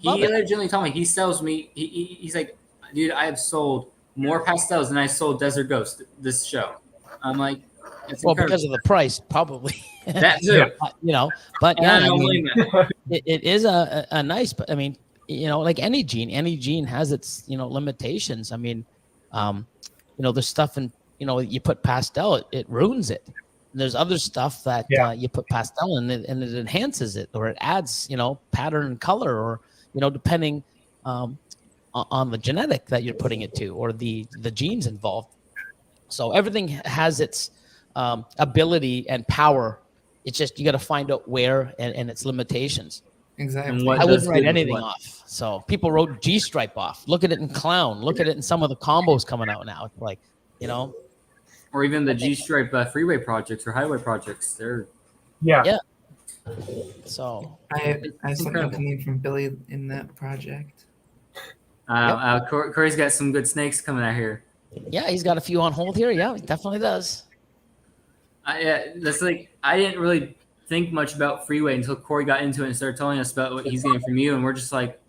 Love He it. originally told me he sells me. He's like, dude, I have sold more pastels than I sold Desert Ghost this show. I'm like, it's well, incredible. because of the price, probably. That too. But And yeah, I don't blame that. it is a nice, but I mean, like any gene has its, limitations. I mean, there's stuff in, you put pastel, it ruins it. And there's other stuff that you put pastel in it and it enhances it, or it adds, pattern and color, or, depending on the genetic that you're putting it to, or the genes involved. So everything has its ability and power. It's just you got to find out where and its limitations. Exactly. And what I does wouldn't write good with anything what? off. So people wrote G stripe off. Look at it in clown. Look at it in some of the combos coming out now. It's like, Or even the G Stripe freeway projects or highway projects. They're Yeah. so I have something incredible. coming from Billy in that project. Corey's got some good snakes coming out here. yeah, he's got a few on hold here. Yeah, he definitely does. That's like I didn't really think much about freeway until Corey got into it and started telling us about what he's getting from you, and we're just like,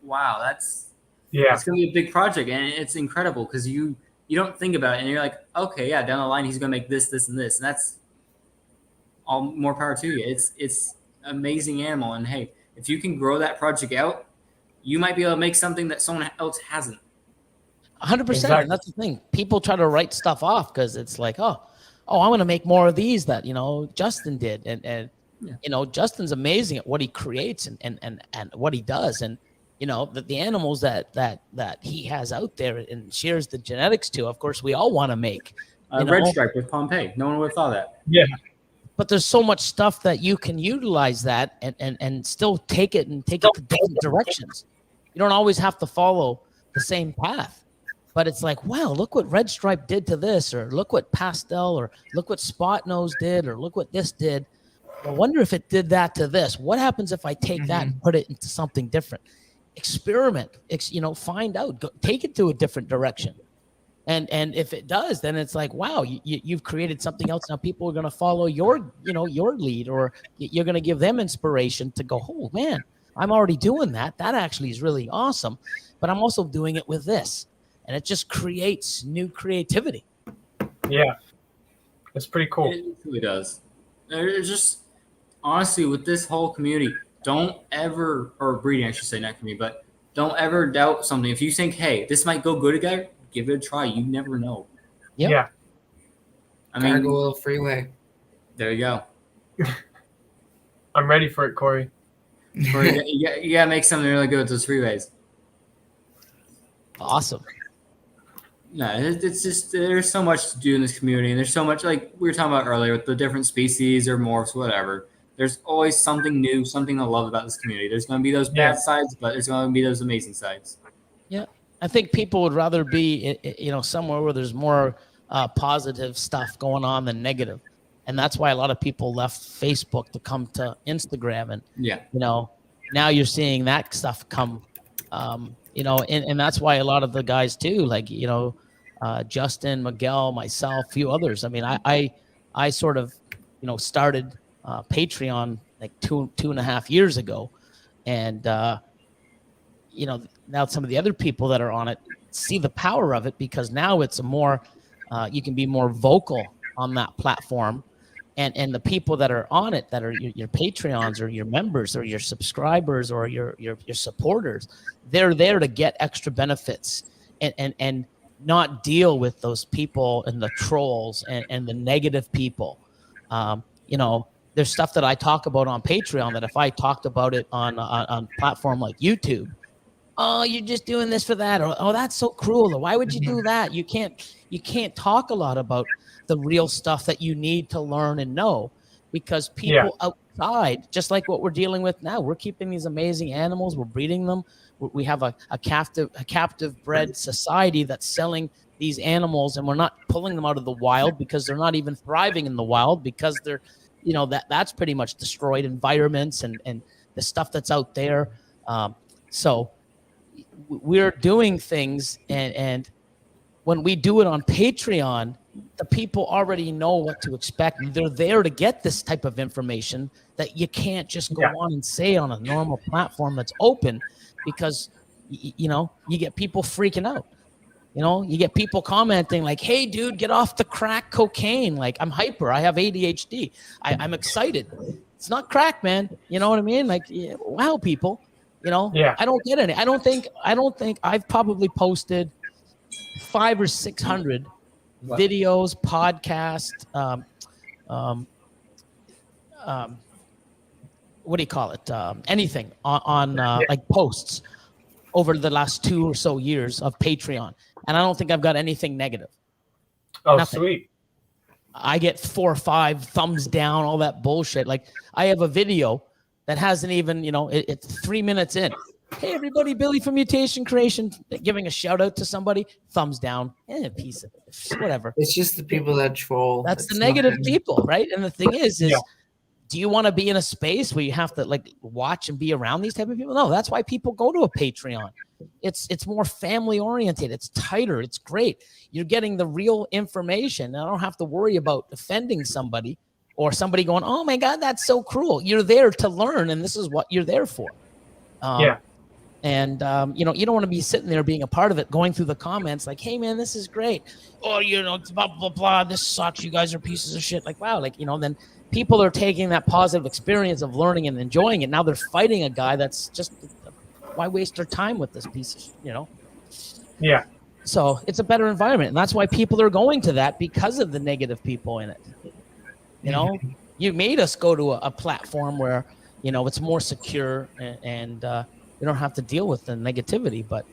wow, it's gonna be a big project, and it's incredible because you don't think about it, and you're like, okay, yeah, down the line he's gonna make this, this, and this, and that's all more power to you. It's amazing animal, and hey, if you can grow that project out, you might be able to make something that someone else hasn't. 100%. Exactly. And that's the thing. People try to write stuff off because it's like, oh, I'm going to make more of these that, Justin did. And Justin's amazing at what he creates and what he does. And, the animals that he has out there and shares the genetics to, of course, we all want to make. Red Stripe with Pompeii. No one would have thought that. Yeah. But there's so much stuff that you can utilize that and still take it to different directions. You don't always have to follow the same path. But it's like, wow, look what Red Stripe did to this, or look what Pastel, or look what Spot Nose did, or look what this did. I wonder if it did that to this. What happens if I take that and put it into something different? Experiment, find out, take it to a different direction. And if it does, then it's like, wow, you've created something else. Now people are going to follow your lead, or you're going to give them inspiration to go, oh man, I'm already doing that. That actually is really awesome. But I'm also doing it with this. And it just creates new creativity. Yeah. It's pretty cool. It really does. There's just, honestly, with this whole community, don't ever, or breeding, I should say, not community, but don't ever doubt something. If you think, hey, this might go good together, give it a try. You never know. Yep. Yeah. I mean, Gargoyle Freeway. there you go. I'm ready for it, Corey. Or you gotta make something really good with those freeways. Awesome. No, it's just there's so much to do in this community, and there's so much, like we were talking about earlier with the different species or morphs, whatever. There's always something new, something to love about this community. There's going to be those bad sides, but there's going to be those amazing sides. Yeah, I think people would rather be, somewhere where there's more positive stuff going on than negative, and that's why a lot of people left Facebook to come to Instagram, and now you're seeing that stuff come. And that's why a lot of the guys too, like, Justin, Miguel, myself, a few others. I mean, I sort of, started Patreon like two and a half years ago. And, now some of the other people that are on it see the power of it, because now it's a more, you can be more vocal on that platform. And the people that are on it, that are your Patreons or your members or your subscribers or your supporters, they're there to get extra benefits and not deal with those people and the trolls and the negative people. There's stuff that I talk about on Patreon that if I talked about it on a platform like YouTube, oh, you're just doing this for that, or oh, that's so cruel, or why would you do that? You can't talk a lot about the real stuff that you need to learn and know, because people outside, just like what we're dealing with now, we're keeping these amazing animals, we're breeding them. We have a captive bred society that's selling these animals, and we're not pulling them out of the wild because they're not even thriving in the wild, because they're, that's pretty much destroyed environments and the stuff that's out there. So we're doing things, and when we do it on Patreon, the people already know what to expect. They're there to get this type of information that you can't just go on and say on a normal platform that's open, because you get people freaking out. You get people commenting like, hey dude, get off the crack cocaine. Like, I'm hyper, I have ADHD, I'm excited. It's not crack, man. You know what I mean? Like, wow, people. I don't get any. I don't think I've probably posted 500 or 600 videos, podcasts, what do you call it? Anything on like posts over the last 2 or so years of Patreon. And I don't think I've got anything negative. Oh, Nothing. Sweet. I get 4 or 5 thumbs down, all that bullshit. Like, I have a video that hasn't even, it's 3 minutes in. Hey, everybody, Billy from Mutation Creation, giving a shout out to somebody, thumbs down, piece of it, whatever. It's just the people that troll. That's the negative people, right? And the thing is do you want to be in a space where you have to like watch and be around these type of people? No, that's why people go to a Patreon. It's more family oriented. It's tighter. It's great. You're getting the real information. I don't have to worry about offending somebody or somebody going, oh my God, that's so cruel. You're there to learn, and this is what you're there for. And, you don't want to be sitting there being a part of it, going through the comments like, hey, man, this is great. Oh, blah, blah, blah. This sucks. You guys are pieces of shit. Like, wow. Like, then people are taking that positive experience of learning and enjoying it. Now they're fighting a guy that's just, why waste their time with this piece of, Yeah. So it's a better environment. And that's why people are going to that, because of the negative people in it. You made us go to a platform where, it's more secure and you don't have to deal with the negativity. But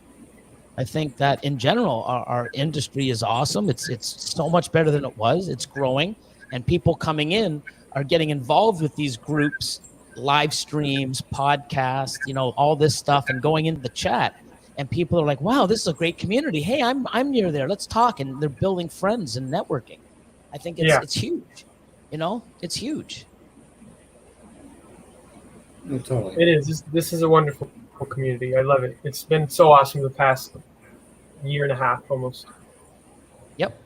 I think that in general, our industry is awesome. It's so much better than it was. It's growing, and people coming in are getting involved with these groups, live streams, podcasts, all this stuff, and going into the chat. And people are like, wow, this is a great community. Hey, I'm near there. Let's talk. And they're building friends and networking. I think it's huge. It's huge. No, totally. It is. This is a wonderful community. I love it. It's been so awesome the past year and a half almost. Yep.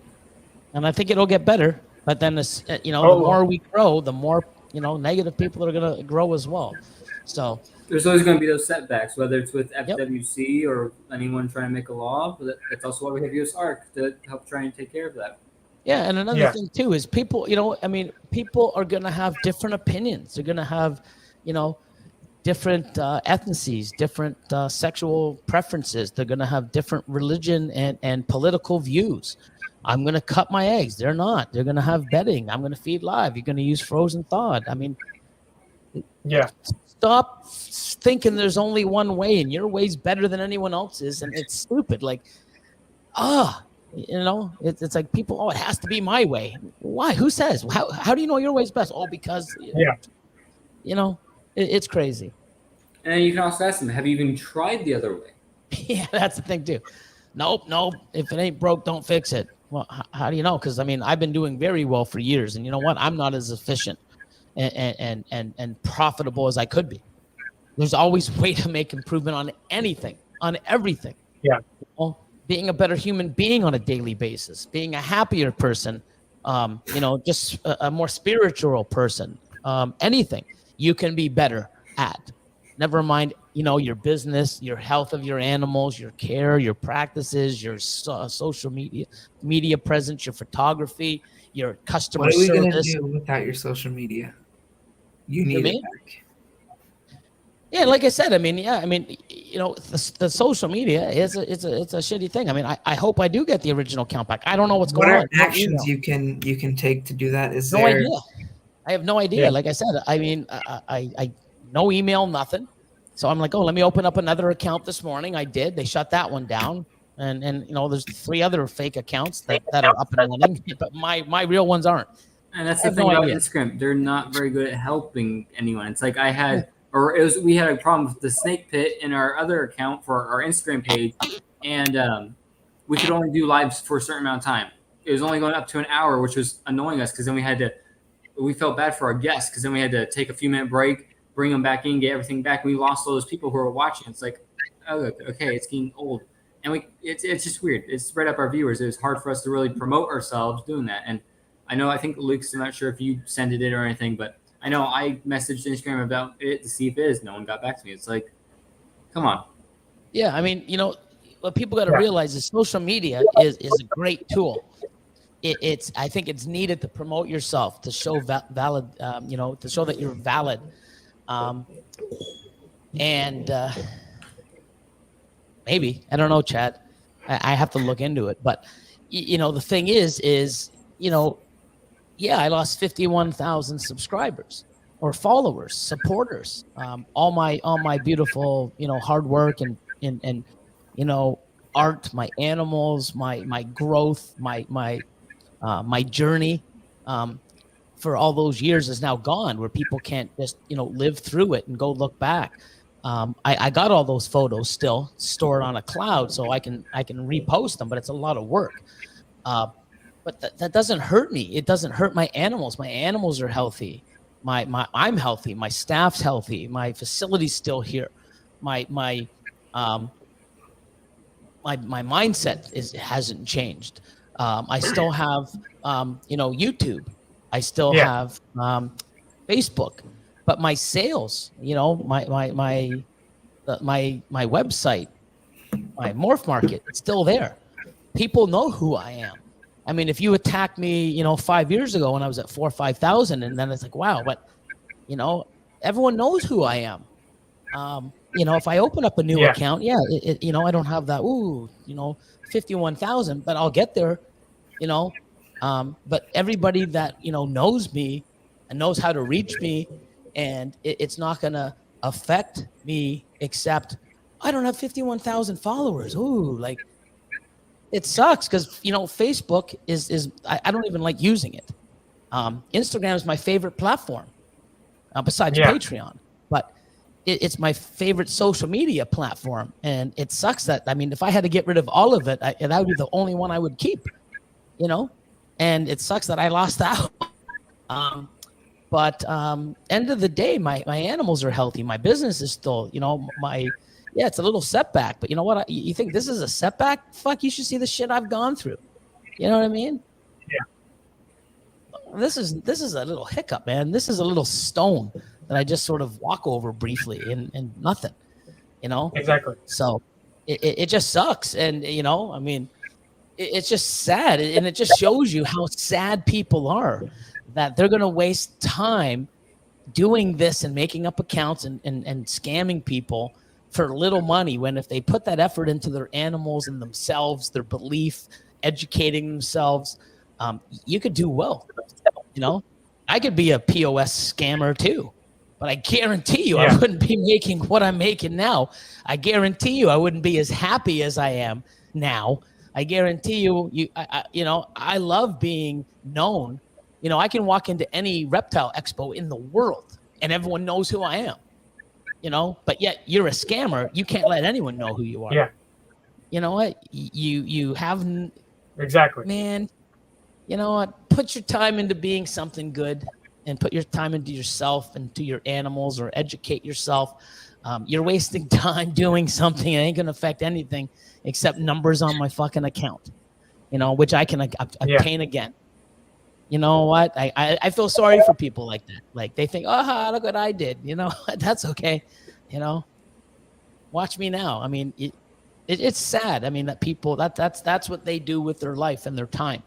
And I think it'll get better. But then, the more we grow, the more, negative people are going to grow as well. So there's always going to be those setbacks, whether it's with FWC or anyone trying to make a law. But that's also why we have US ARC to help try and take care of that. Yeah, and another thing too is people, people are going to have different opinions. They're going to have, different ethnicities, different sexual preferences. They're going to have different religion and political views. I'm going to cut my eggs. They're not. They're going to have bedding. I'm going to feed live. You're going to use frozen thawed. I mean, stop thinking there's only one way and your way's better than anyone else's, and it's stupid. Like, it's like people, it has to be my way. Why? Who says? How do you know your way's best? Oh, because it's crazy. And you can also ask them, have you even tried the other way? Yeah, that's the thing too. Nope. If it ain't broke, don't fix it. Well, how do you know? Because I've been doing very well for years, and you know what? I'm not as efficient and profitable as I could be. There's always a way to make improvement on anything, on everything. Yeah. Being a better human being on a daily basis, being a happier person, just a more spiritual person, anything you can be better at. Never mind, your business, your health of your animals, your care, your practices, your social media presence, your photography, your customer service. What are we going to do without your social media? You need it back. Yeah, like I said, I mean, the social media it's a shitty thing. I mean, I hope I do get the original account back. I don't know what's going on. What are actions you can take to do that? Is no there? idea. I have no idea. Yeah. Like I said, I mean, I no email, nothing. So I'm like, oh, let me open up another account this morning. I did. They shut that one down, and there's 3 other fake accounts that are up and running, but my real ones aren't. And that's the thing about Instagram. They're not very good at helping anyone. It's like we had a problem with the snake pit in our other account for our Instagram page, and we could only do lives for a certain amount of time. It was only going up to an hour, which was annoying us because then we felt bad for our guests because then we had to take a few minute break, bring them back in, get everything back. We lost all those people who were watching. It's like, oh, okay, it's getting old. And it's just weird. It's spread up our viewers. It was hard for us to really promote ourselves doing that. And I think Lukas, I'm not sure if you sent it or anything, but I know I messaged Instagram about it to see if it is. No one got back to me. It's like, come on. Yeah, I mean, what people got to realize is social media is a great tool. I think it's needed to promote yourself, to show valid, to show that you're valid. And maybe, I don't know, Chad, I have to look into it. But, the thing is, I lost 51,000 subscribers or followers, supporters. All my beautiful, hard work and art, my animals, my growth, my journey for all those years is now gone, where people can't just live through it and go look back. I got all those photos still stored on a cloud, so I can repost them, but it's a lot of work. But that doesn't hurt me. It doesn't hurt my animals. My animals are healthy. I'm healthy. My staff's healthy. My facility's still here. My mindset hasn't changed. I still have YouTube. I still have Facebook, but my sales, my website, my Morph Market, it's still there. People know who I am. I mean, if you attacked me, 5 years ago when I was at 4,000 or 5,000, and then it's like, wow, but everyone knows who I am. If I open up a new account, I don't have that, 51,000, but I'll get there, but everybody that, knows me and knows how to reach me, and it's not going to affect me, except I don't have 51,000 followers. It sucks because, Facebook is I don't even like using it. Instagram is my favorite platform besides Patreon, but it's my favorite social media platform. And it sucks that, if I had to get rid of all of it, that would be the only one I would keep, and it sucks that I lost out. But end of the day, my animals are healthy. My business is still, it's a little setback, but you know what? You think this is a setback? Fuck, you should see the shit I've gone through. You know what I mean? Yeah. This is a little hiccup, man. This is a little stone that I just sort of walk over briefly and nothing, Exactly. So it just sucks. And, it's just sad. And it just shows you how sad people are, that they're going to waste time doing this and making up accounts and scamming people for little money, when if they put that effort into their animals and themselves, their belief, educating themselves, you could do well. I could be a POS scammer too, but I guarantee you I wouldn't be making what I'm making now. I guarantee you I wouldn't be as happy as I am now. I guarantee I love being known. I can walk into any reptile expo in the world and everyone knows who I am. But yet you're a scammer. You can't let anyone know who you are. Yeah. You know what? You haven't. Exactly. Man, you know what? Put your time into being something good, and put your time into yourself and to your animals, or educate yourself. You're wasting time doing something that ain't going to affect anything except numbers on my fucking account, which I can obtain again. You know what? I feel sorry for people like that. Like, they think, oh, look what I did. That's okay. Watch me now. It's sad. That people, that's what they do with their life and their time.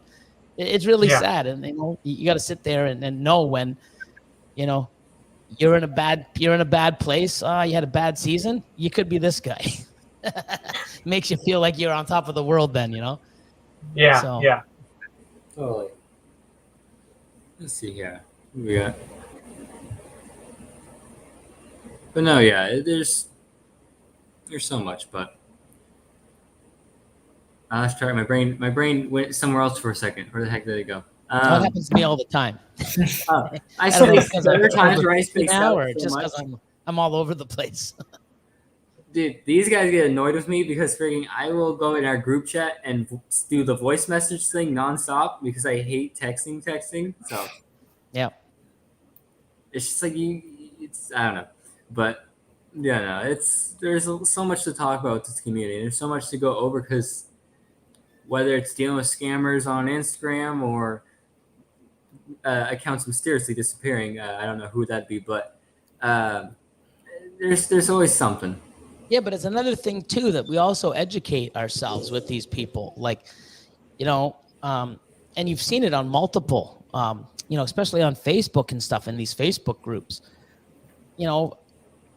It's really sad. And, you got to sit there and know when, you're in a bad place. You had a bad season. You could be this guy. Makes you feel like you're on top of the world then, Yeah, So. yeah. Totally. Let's see here. What we got? But no, yeah, there's so much, but let's try. My brain went somewhere else for a second. Where the heck did it go? That happens to me all the time. I space. There are times where I space out or so just much. because I'm all over the place. Dude, these guys get annoyed with me because freaking I will go in our group chat and do the voice message thing nonstop because I hate texting. So yeah, it's just like it's I don't know, but yeah, no, there's so much to talk about with this community. There's so much to go over because whether it's dealing with scammers on Instagram or accounts mysteriously disappearing, I don't know who that'd be, but there's always something. Yeah, but it's another thing too that we also educate ourselves with these people, like, and you've seen it on multiple, especially on Facebook and stuff in these Facebook groups.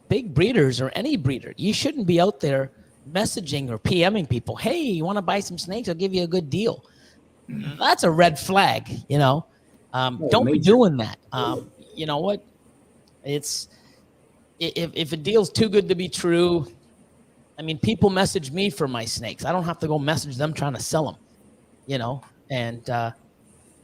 Big breeders or any breeder, you shouldn't be out there messaging or PMing people. Hey, you want to buy some snakes? I'll give you a good deal. That's a red flag. Don't be doing that. You know what? It's if a deal's too good to be true. I mean, people message me for my snakes. I don't have to go message them trying to sell them, and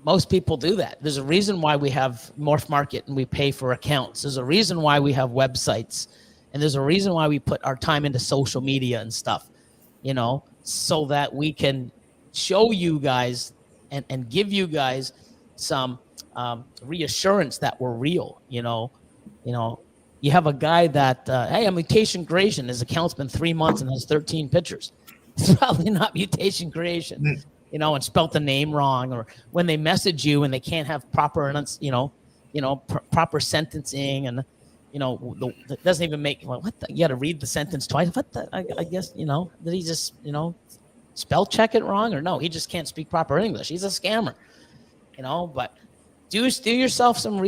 most people do that. There's a reason why we have Morph Market and we pay for accounts. There's a reason why we have websites, and there's a reason why we put our time into social media and stuff, so that we can show you guys and give you guys some reassurance that we're real. You have a guy that, hey, I'm Mutation Creation. His account's been 3 months and has 13 pictures. It's probably not Mutation Creation, and spelt the name wrong, or when they message you and they can't have proper, proper sentencing, and that doesn't even make. Well, what the, you got to read the sentence twice. What the? I guess did he just spell check it wrong, or no? He just can't speak proper English. He's a scammer, But do yourself some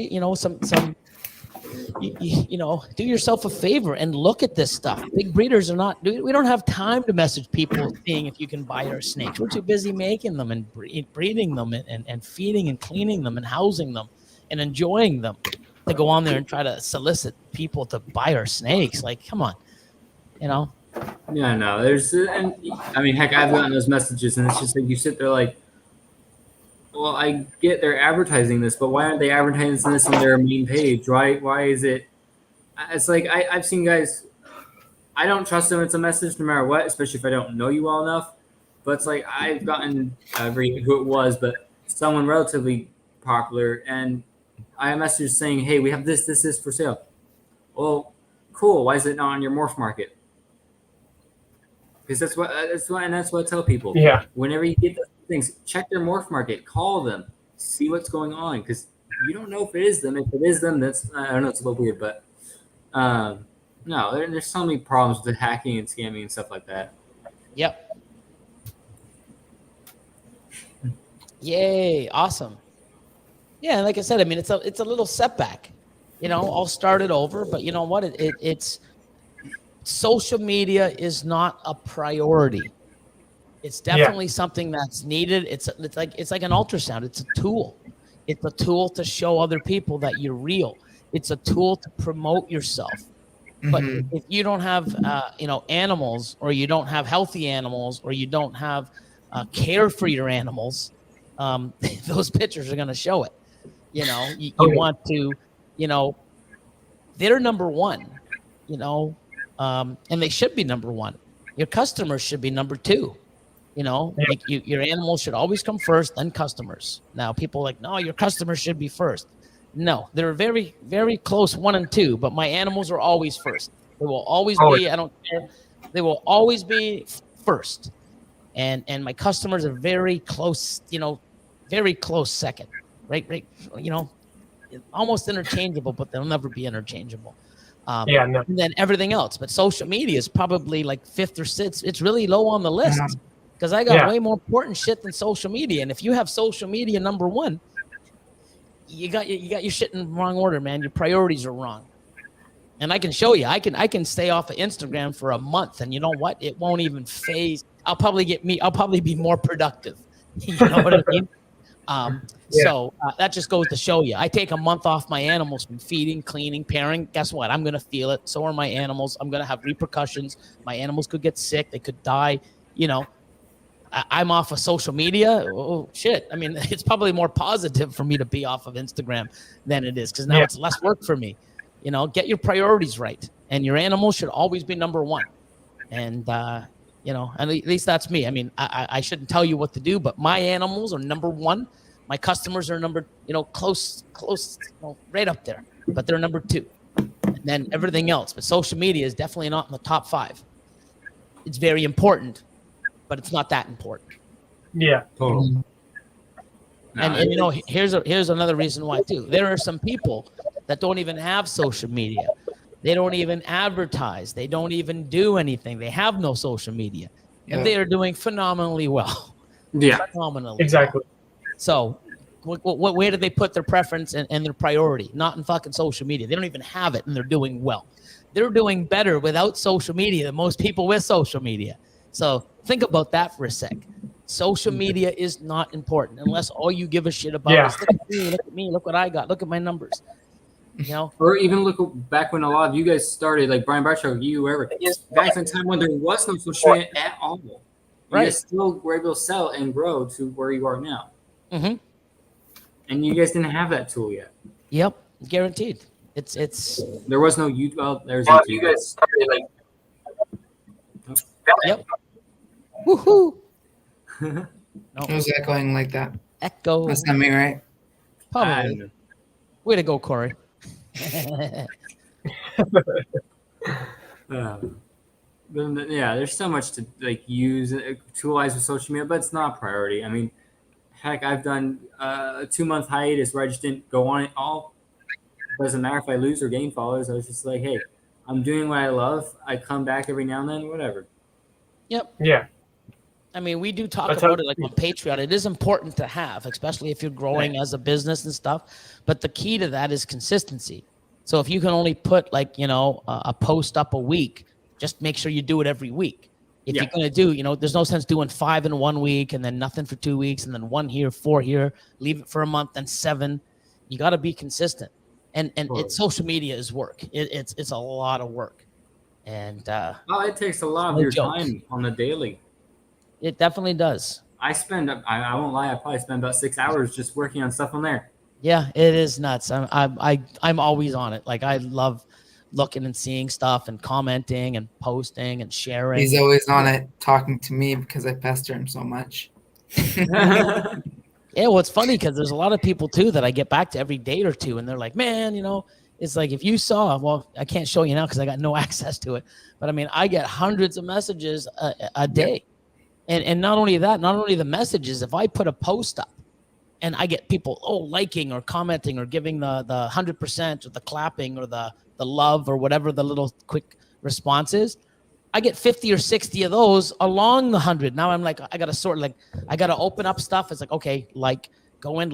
do yourself a favor and look at this stuff. Big breeders are not. We don't have time to message people seeing if you can buy our snakes. We're too busy making them and breeding them and feeding and cleaning them and housing them and enjoying them to go on there and try to solicit people to buy our snakes. Like, come on, Yeah, no. And I mean, heck, I've gotten those messages, and it's just like you sit there like, well, I get they're advertising this, but why aren't they advertising this on their main page? Why is it? It's like I've seen guys. I don't trust them. It's a message no matter what, especially if I don't know you well enough. But it's like I've gotten who it was, but someone relatively popular, and I messaged saying, "Hey, we have this for sale." Well, cool. Why is it not on your Morph Market? Because that's what I tell people. Yeah. Whenever you get those things, check their Morph Market, call them, see what's going on, because you don't know if it is them. If it is them, that's I don't know. It's a little weird, but no, there's so many problems with hacking and scamming and stuff like that. Yep. Yay! Awesome. Yeah, like I said, I mean, it's a little setback. I'll start it over, but you know what? It's social media is not a priority. It's definitely something that's needed. It's like an ultrasound. It's a tool. It's a tool to show other people that you're real. It's a tool to promote yourself. But if you don't have animals, or you don't have healthy animals, or you don't have care for your animals, those pictures are going to show it. You want to, they're number one. And they should be number one. Your customers should be number two. Like your animals should always come first, then customers. Now people are like, no, your customers should be first. No, they're very, very close 1 and 2, but my animals are always first. They will always be, I don't care. They will always be first. And my customers are very close, very close second, right. Almost interchangeable, but they'll never be interchangeable. And then everything else, but social media is probably like 5th or 6th. It's really low on the list because I got way more important shit than social media. And if you have social media number 1, you got your shit in the wrong order, man. Your priorities are wrong. And I can show you. I can stay off of Instagram for a month, and you know what? It won't even phase. I'll probably be more productive. You know what I mean? So that just goes to show you. I take a month off my animals from feeding, cleaning, pairing. Guess what? I'm going to feel it. So are my animals. I'm going to have repercussions. My animals could get sick. They could die. You know, I'm off of social media. Oh, shit. I mean, it's probably more positive for me to be off of Instagram than it is, because now it's less work for me. You know, get your priorities right. And your animals should always be number one. And, you know, at least that's me. I mean, I shouldn't tell you what to do, but my animals are number one. My customers are number, close, right up there, but they're number two. And then everything else. But social media is definitely not in the top 5. It's very important, but it's not that important. Yeah, totally. And you know, here's another reason why too. There are some people that don't even have social media. They don't even advertise. They don't even do anything. They have no social media, and they are doing phenomenally well. Yeah, phenomenally. exactly. Well. So, where do they put their preference and their priority? Not in fucking social media. They don't even have it, and they're doing well. They're doing better without social media than most people with social media. So think about that for a sec. Social media is not important unless all you give a shit about is look at me, look what I got, look at my numbers. You know, or even look back when a lot of you guys started, like Brian Bradshaw, back in time when there was no social media at all. You guys still were able to sell and grow to where you are now. Mm-hmm. And you guys didn't have that tool yet. Yep, guaranteed. It's. There was no YouTube. Well, there's YouTube. You guys started like. Yep. Woohoo! No. Who's echoing like that? Echo. That's not me, right? Probably. Way to go, Corey. There's so much to use tool-wise with social media, but it's not a priority. I mean, heck, I've done a 2-month hiatus where I just didn't go on it all. It doesn't matter if I lose or gain followers. I was just like, hey, I'm doing what I love. I come back every now and then, whatever. Yep. Yeah. I mean, we do talk about it like on Patreon. It is important to have, especially if you're growing as a business and stuff. But the key to that is consistency. So if you can only put a post up a week, just make sure you do it every week. If you're going to do, there's no sense doing 5 in 1 week and then nothing for 2 weeks and then 1 here, 4 here, leave it for a month, then 7. You got to be consistent. And social media is work. It's a lot of work. And it takes a lot of your time on the daily. It definitely does. I won't lie, I probably spend about 6 hours just working on stuff on there. Yeah, it is nuts. I'm always on it. Like, I love looking and seeing stuff and commenting and posting and sharing. He's always on it, talking to me because I pester him so much. Yeah, well, it's funny because there's a lot of people too that I get back to every day or two, and they're like, "Man, it's like if you saw." Well, I can't show you now because I got no access to it. But I mean, I get hundreds of messages a day, and not only that, not only the messages. If I put a post up, and I get people liking or commenting or giving the 100% or the clapping or the love or whatever the little quick response is, I get 50 or 60 of those along the 100. Now I'm like, I got to sort, I got to open up stuff. It's like, okay, go in,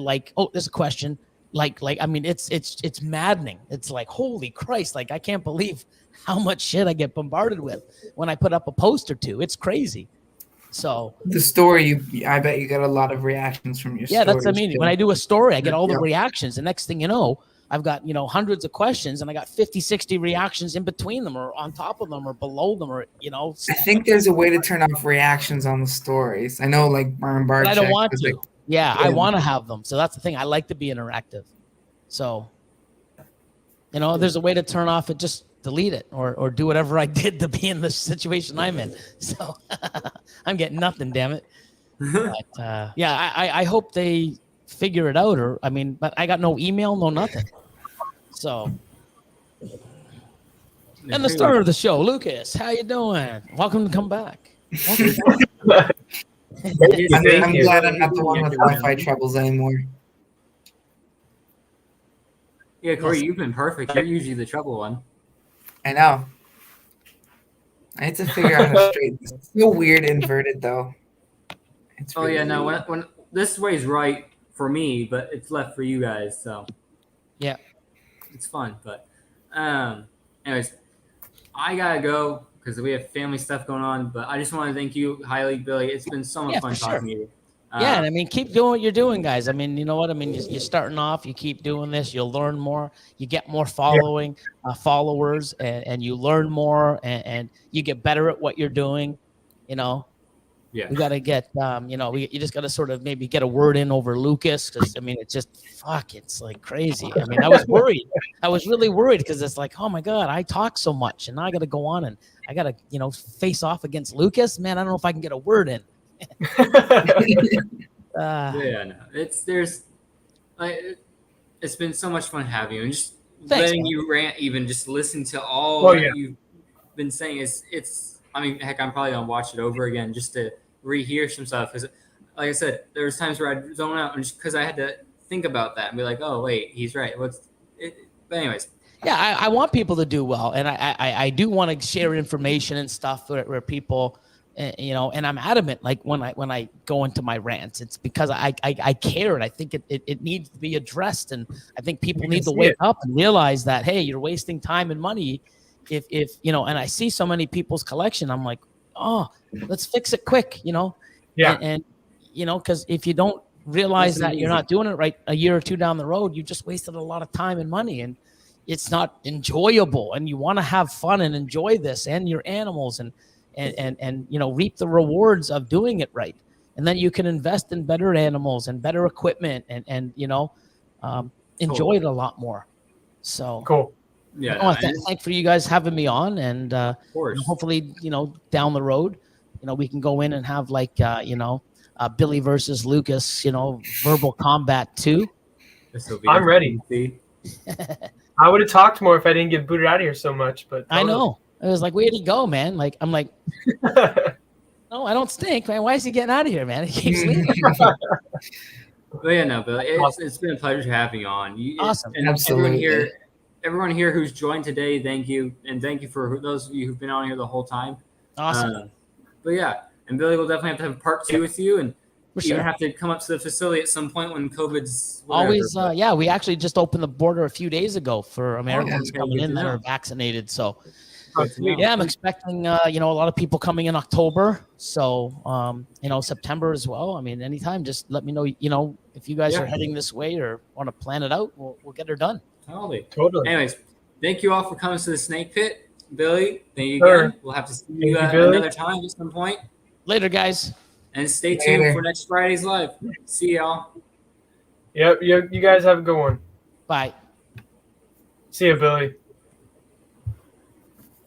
there's a question. I mean, it's maddening. It's like, holy Christ. I can't believe how much shit I get bombarded with when I put up a post or two. It's crazy. So the story, I bet you got a lot of reactions from your story. Yeah, that's what I mean. When I do a story, I get all the reactions. The next thing you know, I've got, hundreds of questions and I got 50, 60 reactions in between them or on top of them or below them or, I think there's a way to turn off reactions on the stories. I know Brian Barczyk. I don't want to. I want to have them. So that's the thing. I like to be interactive. So, there's a way to turn off it. Just delete it or do whatever I did to be in the situation I'm in. So I'm getting nothing, damn it. But, I hope they figure it out but I got no email, no nothing. So, and the star of the show, Lukas, how you doing? Welcome to come back. I'm glad I'm not the one with Wi-Fi troubles anymore. Yeah, Corey, you've been perfect. You're usually the trouble one. I know. I need to figure out how to straighten this. It's so weird inverted though. It's really weird. When this way is right for me, but it's left for you guys, so yeah, it's fun. But Anyways, I gotta go because we have family stuff going on. But I just want to thank you highly, Billy. It's been so much fun talking to you. Yeah, and I mean, keep doing what you're doing, guys. I mean, you know what? I mean, you're starting off. You keep doing this. You'll learn more. You get more followers, and you learn more, and you get better at what you're doing. You know, we got to get, you just got to sort of maybe get a word in over Lukas because I mean, it's just it's like crazy. I mean, I was worried. I was really worried because it's like, oh my God, I talk so much, and now I got to go on and I got to, face off against Lukas. Man, I don't know if I can get a word in. No, it's been so much fun having you and just letting you rant, even just listen to all you've been saying. I mean, heck, I'm probably gonna watch it over again just to rehear some stuff because, like I said, there was times where I'd zone out and just because I had to think about that and be like, oh wait, he's right. But anyways. Yeah, I want people to do well, and I do want to share information and stuff where people. And I'm adamant. Like when I go into my rants, it's because I care, and I think it needs to be addressed. And I think people need to wake up and realize that, hey, you're wasting time and money. If and I see so many people's collection, I'm like, oh, let's fix it quick, Yeah. And because if you don't realize that you're not doing it right a year or two down the road, you just wasted a lot of time and money, and it's not enjoyable. And you want to have fun and enjoy this and your animals and reap the rewards of doing it right. And then you can invest in better animals and better equipment and enjoy it a lot more. So cool. Yeah. I want to thank for you guys having me on, and hopefully, down the road, we can go in and have like, Billy versus Lukas, verbal combat too. I'm ready. I would have talked more if I didn't get booted out of here so much, but I know. I was like, where'd he go, man? Like, I'm like, no, I don't stink, man. Why is he getting out of here, man? He keeps leaving. But yeah, no, Bill, it's been a pleasure having you on. Awesome. And Absolutely. everyone here who's joined today, thank you. And thank you for those of you who've been on here the whole time. Awesome. But yeah, and Billy will definitely have to have part 2 with you. And you're going to have to come up to the facility at some point when COVID's always, we actually just opened the border a few days ago for Americans coming in that are vaccinated. So yeah, I'm expecting, a lot of people coming in October. So, September as well. I mean, anytime, just let me know, if you guys are heading this way or want to plan it out, we'll get her done. Totally. Totally. Anyways, thank you all for coming to the Snake Pit. Billy, thank you again. We'll have to see you another time at some point. Later, guys. And stay tuned for next Friday's live. See y'all. Yep. You guys have a good one. Bye. See you, Billy.